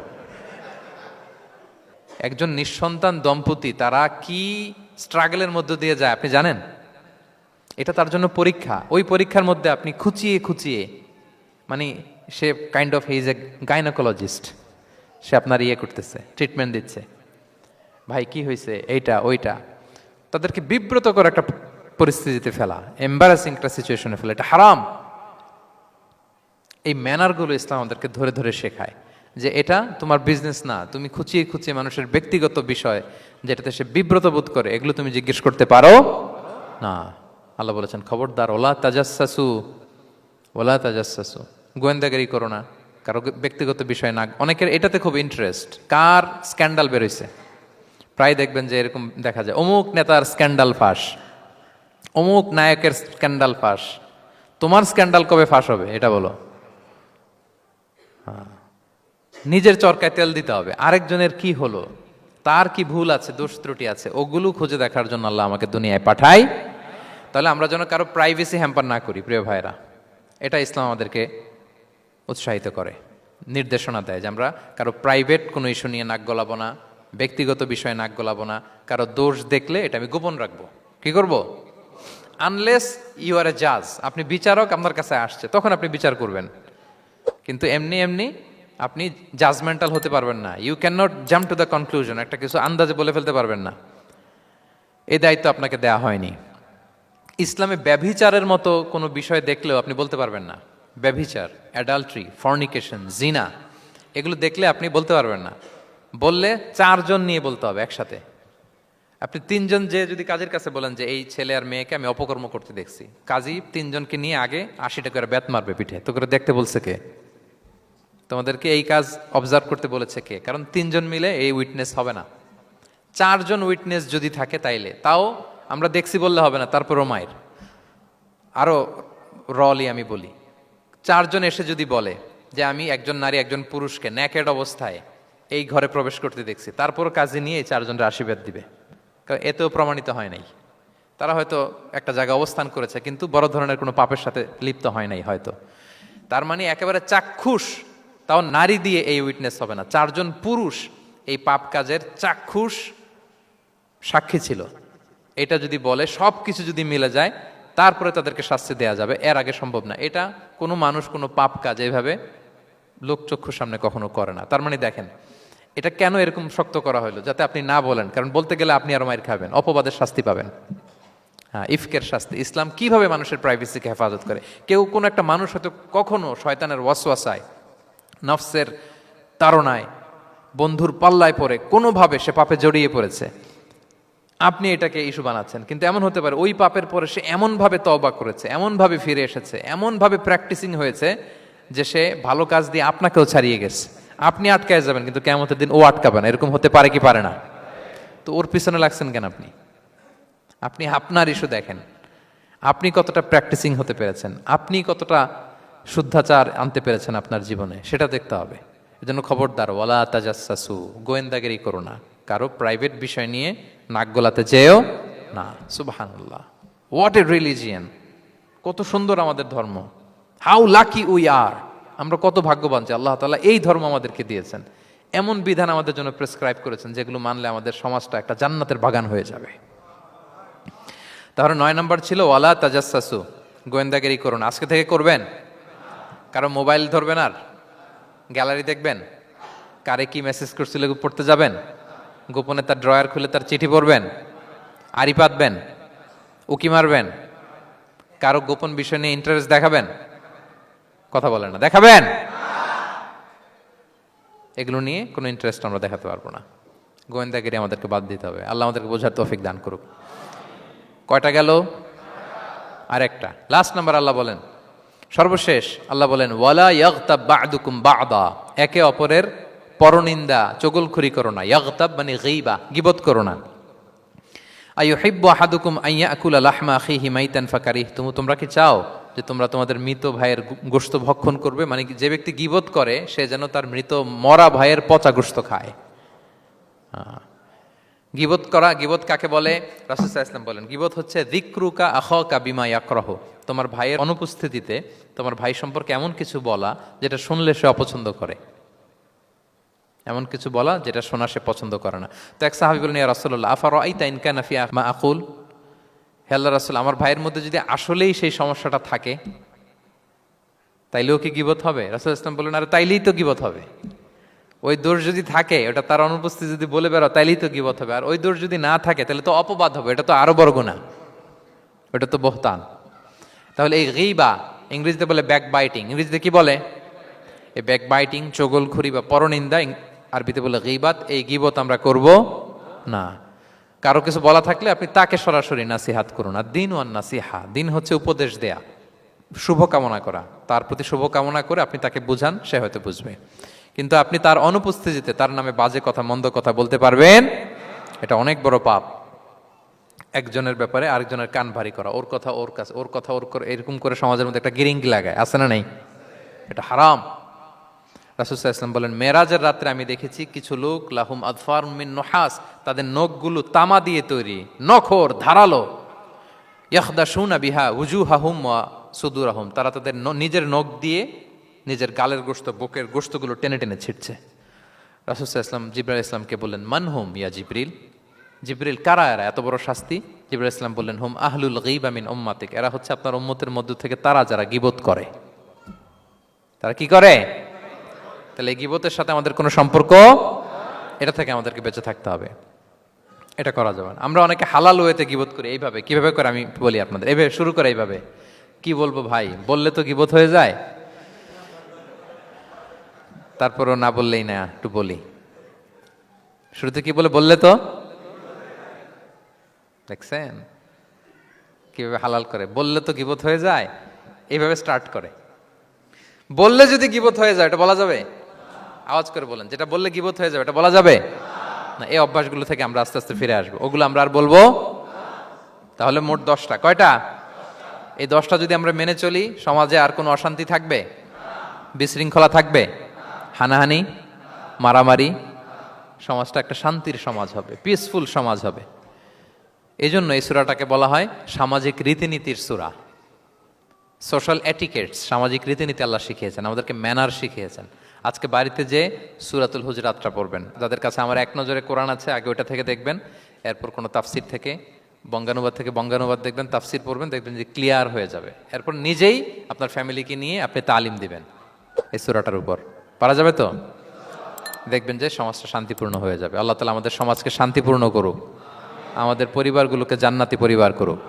একজন নিঃসন্তান দম্পতি তারা কি স্ট্রাগলের মধ্য দিয়ে যায় আপনি জানেন? এটা তার জন্য পরীক্ষা। ওই পরীক্ষার মধ্যে আপনি খুঁচিয়ে খুঁচিয়ে, মানে সে kind of he is a gynaecologist, সে আপনার ইয়ে করতেছে, ট্রিটমেন্ট দিচ্ছে, ভাই কি হয়েছে, এইটা ওইটা, তাদেরকে বিব্রত করে একটা পরিস্থিতিতে ফেলা, এম্বারাসিং একটা সিচুয়েশনে ফেলা, এটা হারাম। এই ম্যানারগুলো ইসলাম আমাদেরকে ধরে ধরে শেখায় যে এটা তোমার বিজনেস না, তুমি খুঁচিয়ে খুঁচিয়ে মানুষের ব্যক্তিগত বিষয় যেটাতে সে বিব্রত বোধ করে, এগুলো তুমি জিজ্ঞেস করতে পারো না। আল্লাহ বলেছেন খবরদার, ওলা তাজাসসু, ওলা তাজাসসু, গোয়েন্দাগিরি করো না, কারো ব্যক্তিগত বিষয় না। অনেকের এটাতে খুব ইন্টারেস্ট, কার স্ক্যান্ডাল বেরোইছে, প্রায় দেখবেন যে এরকম দেখা যায়, অমুক নেতার স্ক্যান্ডাল ফাঁস, অমুক নায়কের স্ক্যান্ডাল ফাঁস। তোমার স্ক্যান্ডাল কবে ফাঁস হবে এটা বলো? নিজের চরকায় তেল দিতে হবে, আরেকজনের কি হলো, তার কি ভুল আছে, দোষ ত্রুটি আছে, ওগুলো খুঁজে দেখার জন্য আল্লাহ আমাকে দুনিয়ায় পাঠায়। তাহলে আমরা যেন কারো প্রাইভেসি হ্যাম্পার না করি প্রিয় ভাইরা, এটা ইসলাম আমাদেরকে উৎসাহিত করে, নির্দেশনা দেয় যে আমরা কারো প্রাইভেট কোনো ইস্যু নিয়ে নাক গলাবো না, ব্যক্তিগত বিষয়ে নাক গলাবো না, কারো দোষ দেখলে এটা আমি গোপন রাখবো। কি করব? আনলেস ইউ আর এ জাজ, আপনি বিচারক, আপনার কাছে আসছে, তখন আপনি বিচার করবেন। কিন্তু এমনি এমনি আপনি জাজমেন্টাল হতে পারবেন না। You can not jump to the conclusion, একটা কিছু আন্দাজে বলে ফেলতে পারবেন না। এই দায়িত্ব আপনাকে দেয়া হয়নি। ইসলামে ব্যভিচারের মতো কোনো বিষয় দেখলেও আপনি বলতে পারবেন না। ব্যভিচার, অ্যাডাল্ট্রি, ফর্নিকেশন, জিনা, এগুলো দেখলে আপনি বলতে পারবেন না। বললে 4 জন নিয়ে বলতে হবে একসাথে। আপনি 3 জন যে যদি কাজের কাছে বলেন যে এই ছেলে আর মেয়েকে আমি অপকর্ম করতে দেখছি, কাজী 3 জনকে নিয়ে আগে 80 টাকা করে বেত মারবে পিঠে, তো করে দেখতে বলছে কে? তোমাদেরকে এই কাজ অবজার্ভ করতে বলেছে কে? কারণ 3 জন মিলে এই উইটনেস হবে না। 4 জন উইটনেস যদি থাকে তাইলে তাও আমরা দেখছি বললে হবে না, তারপরও মায়ের। আরো রলি আমি বলি, 4 জন এসে যদি বলে যে আমি একজন নারী একজন পুরুষকে নেকেড অবস্থায় এই ঘরে প্রবেশ করতে দেখছি, তারপর কাজে নিয়ে এই 4 জনের আশীর্বাদ দিবে, কারণ এতেও প্রমাণিত হয় নাই। তারা হয়তো একটা জায়গায় অবস্থান করেছে কিন্তু বড় ধরনের কোনো পাপের সাথে লিপ্ত হয় নাই হয়তো। তার মানে একেবারে চাক্ষুষ, তাও নারী দিয়ে এই উইটনেস হবে না, 4 জন পুরুষ এই পাপ কাজের চাক্ষুষ সাক্ষী ছিল। এটা যদি বলে, সব কিছু যদি মিলে যায় তারপরে তাদেরকে শাস্তি দেওয়া যাবে, এর আগে সম্ভব না। এটা কোনো মানুষ কোনো পাপ কাজ এইভাবে লোকচক্ষুর সামনে কখনো করে না। তার মানে দেখেন এটা কেন এরকম শক্ত করা হলো, যাতে আপনি না বলেন, কারণ বলতে গেলে আপনি আরো মাইর খাবেন, অপবাদের শাস্তি পাবেন। হ্যাঁ, ইফকের শাস্তি। ইসলাম কিভাবে মানুষের প্রাইভেসিকে হেফাজত করে। কেউ কোনো একটা মানুষ হয়তো কখনো শয়তানের ওয়াসওয়াসায়, নফসের তাড়নায়, বন্ধুর পাল্লায় পড়ে কোনোভাবে সে পাপে জড়িয়ে পড়েছে, আপনি এটাকে ইস্যু বানাচ্ছেন। কিন্তু এমন হতে পারে ওই পাপের পরে সে এমনভাবে তওবা করেছে, এমনভাবে ফিরে এসেছে, এমনভাবে প্র্যাকটিসিং হয়েছে যে সে ভালো কাজ দিয়ে আপনাকেও ছাড়িয়ে গেছে। আপনি আটকায় যাবেন কিন্তু কিয়ামতের দিন ও আটকাবে না। এরকম হতে পারে কি পারে না? তো ওর পিছনে লাগছেন কেন আপনি? আপনি আপনার ইস্যু দেখেন, আপনি কতটা প্র্যাকটিসিং হতে পেরেছেন, আপনি কতটা শুদ্ধাচার আনতে পেরেছেন আপনার জীবনে, সেটা দেখতে হবে। এজন্য খবরদার, ওয়ালা তাজাসসু, গোয়েন্দাগিরি করো না, কারো প্রাইভেট বিষয় নিয়ে নাক গলাতে যেও না। সুবহানাল্লাহ, হোয়াট এ রিলিজিয়ান! কত সুন্দর আমাদের ধর্ম, হাউ লাকি উই আর! আমরা কত ভাগ্যবান যে আল্লাহ তাআলা এই ধর্ম আমাদেরকে দিয়েছেন। এমন বিধান আমাদের জন্য প্রেসক্রাইব করেছেন যেগুলো মানলে আমাদের সমাজটা একটা জান্নাতের বাগান হয়ে যাবে। তাহলে 9 নম্বর ছিল ওয়ালা তাজাসসু, গোয়েন্দাগিরি করুন। আজকে থেকে করবেন? কারো মোবাইল ধরবেন, আর গ্যালারি দেখবেন, কারে কি মেসেজ করছিল পড়তে যাবেন, গোপনে তার ড্রয়ার খুলে তার চিঠি পড়বেন, আড়ি পাতবেন, উকি মারবেন, কারো গোপন বিষয় নিয়ে ইন্টারেস্ট দেখাবেন? কথা বলেন না, দেখাবেন? এগুলো নিয়ে কোনো ইন্টারেস্ট আমরা দেখাতে পারবো না। গোয়েন্দাগিরি আমাদেরকে বাদ দিতে হবে। আল্লাহ আমাদেরকে বোঝার তৌফিক দান করুক। কয়টা গেল? আর একটা, লাস্ট নাম্বার। আল্লাহ বলেন, সর্বশেষ আল্লাহ বলেন, ওয়ালা ইয়াগতাব বা'দুকুম বা'দা, একে অপরের পরনিন্দা চগলখুরি করো না। ইয়াগতাব মানে গীবা, গীবত করো না। আইয়ুহিব্বু আহাদুকুম আইয়াকুলা লাহমা আখিহি মাইতান ফাকারিহতুম, তোমরা কি চাও যে তোমরা তোমাদের মৃত ভাইয়ের গোশত ভক্ষণ করবে? মানে যে ব্যক্তি গীবত করে সে যেন তার মৃত মরা ভাইয়ের পচা গোশত খায়। গীবত করা, গীবত কাকে বলে? রাসূল সাল্লাল্লাহু আলাইহি ওয়াসাল্লাম বলেন, গীবত হচ্ছে যিকরুকা আখাকা বিমা ইয়াকরাহু, তোমার ভাইয়ের অনুপস্থিতিতে তোমার ভাই সম্পর্কে এমন কিছু বলা যেটা শুনলে সে অপছন্দ করে, এমন কিছু বলা যেটা শোনা সে পছন্দ করে না। তো এক সাহাবী বলেন, ইয়া রাসূলুল্লাহ আফারাআইতা ইন কানা ফি মা আকুল, হে আল্লাহর রাসূল, আমার ভাইয়ের মধ্যে যদি আসলেই সেই সমস্যাটা থাকে তাইলেও কি গীবত হবে? রাসূল সাল্লাল্লাহু আলাইহি ওয়াসাল্লাম বললেন, আরে তাইলেই তো গীবত হবে। ওই দোষ যদি থাকে, ওটা তার অনুপস্থিতি যদি বলে বেরো তাইলেই তো গীবত হবে। আর ওই দোষ যদি না থাকে তাহলে তো অপবাদ হবে, এটা তো আরো বড় গুনাহ, ওটা তো বহতান। তাহলে এই গীবা, ইংরেজিতে বলে ব্যাক বাইটিং, ইংরেজিতে কি বলে? এই ব্যাক বাইটিং, চগলখুরি বা পরনিন্দা, আরবিতে বলে গীবাত। এই গীবত আমরা করব না। কারো কিছু বলা থাকলে আপনি তাকে সরাসরি নাসিহাত করুন। আর দিন ওয়ান নাসিহা, দিন হচ্ছে উপদেশ দেয়া, শুভ কামনা করা, তার প্রতি শুভ কামনা করে আপনি তাকে বুঝান, সে হয়তো বুঝবে। কিন্তু আপনি তার অনুপস্থিতিতে তার নামে বাজে কথা, মন্দ কথা বলতে পারবেন? এটা অনেক বড় পাপ। একজনের ব্যাপারে আরেকজনের কান ভারী করা, ওর কথা ওর কাছে, ওর কথা ওর, এরকম করে সমাজের মধ্যে একটা গিরিঙ্গি লাগায়, আছে না? নেই? এটা হারাম। রাসূল সাল্লাল্লাহু আলাইহি ওয়াসাল্লাম বলেন, মেরাজের রাত্রে আমি দেখেছি কিছু লোক লাহুম আযফারুম মিন নুহাস, তাদের নখগুলো তামা দিয়ে তৈরি, নখর ধারালো, ইয়াখদাশুনা বিহা উজুহাহুম ওয়া সুদুরাহুম, তারা তাদের নিজের নখ দিয়ে নিজের গালের গোশত, বুকের গোশতগুলো টেনে টেনে ছিঁড়ছে। রাসূল সাল্লাল্লাহু আলাইহি ওয়াসাল্লাম জিবরাইল আলাইহিস সালামকে বললেন, মানহুম ইয়া জিবরিল, জিবরিল কারা এরা, এত বড় শাস্তি? জিবরাইল আলাইহিস সালাম বললেন, হুম আহলুল গীবা মিন উম্মাতিক, এরা হচ্ছে আপনার উম্মতের মধ্য থেকে তারা যারা গীবত করে। তারা কি করে? তাহলে এই গীবতের সাথে আমাদের কোনো সম্পর্ক, এটা থেকে আমাদেরকে বেঁচে থাকতে হবে, এটা করা যাবে না। আমরা অনেকে হালাল ওয়েতে গীবত করি। এইভাবে কিভাবে করে আমি বলি আপনাদের, এইভাবে শুরু করে, এইভাবে কি বলবো ভাই, বললে তো গীবত হয়ে যায়, তারপরও না বললেই না, একটু বলি। শুরুতে কি বললে তো, দেখছেন কিভাবে হালাল করে, বললে তো গীবত হয়ে যায়, এইভাবে স্টার্ট করে। বললে যদি গীবত হয়ে যায় এটা বলা যাবে? আওয়াজ করে বলেন, যেটা বললে গীবত হয়ে যাবে এটা বলা যাবে না। এই অভ্যাসগুলো থেকে আমরা আস্তে আস্তে ফিরে আসবো, ওগুলো আমরা আর বলবো। তাহলে মোট 10টা, কয়টা? এই 10টা যদি আমরা মেনে চলি, সমাজে আর কোনো অশান্তি থাকবে? বিশৃঙ্খলা থাকবে? হানাহানি, মারামারি? সমাজটা একটা শান্তির সমাজ হবে, পিসফুল সমাজ হবে। এই জন্য এই সূরাটাকে বলা হয় সামাজিক রীতিনীতির সূরা। সোশ্যাল এটিকেটস, সামাজিক রীতিনীতি আল্লাহ শিখিয়েছেন, আমাদেরকে ম্যানার শিখিয়েছেন। আজকে বাড়িতে যে সূরাতুল হুজরাতটা পড়বেন, যাদের কাছে আমার এক নজরে কোরআন আছে আগে ওটা থেকে দেখবেন, এরপর কোনো তাফসির থেকে বঙ্গানুবাদ থেকে বঙ্গানুবাদ দেখবেন, তাফসির পড়বেন, দেখবেন যে ক্লিয়ার হয়ে যাবে। এরপর নিজেই আপনার ফ্যামিলিকে নিয়ে আপনি তালিম দিবেন এই সূরাটার উপর। পারা যাবে তো? দেখবেন যে সমাজটা শান্তিপূর্ণ হয়ে যাবে। আল্লাহ তাআলা আমাদের সমাজকে শান্তিপূর্ণ করুক, আমাদের পরিবারগুলোকে জান্নাতি পরিবার করুক।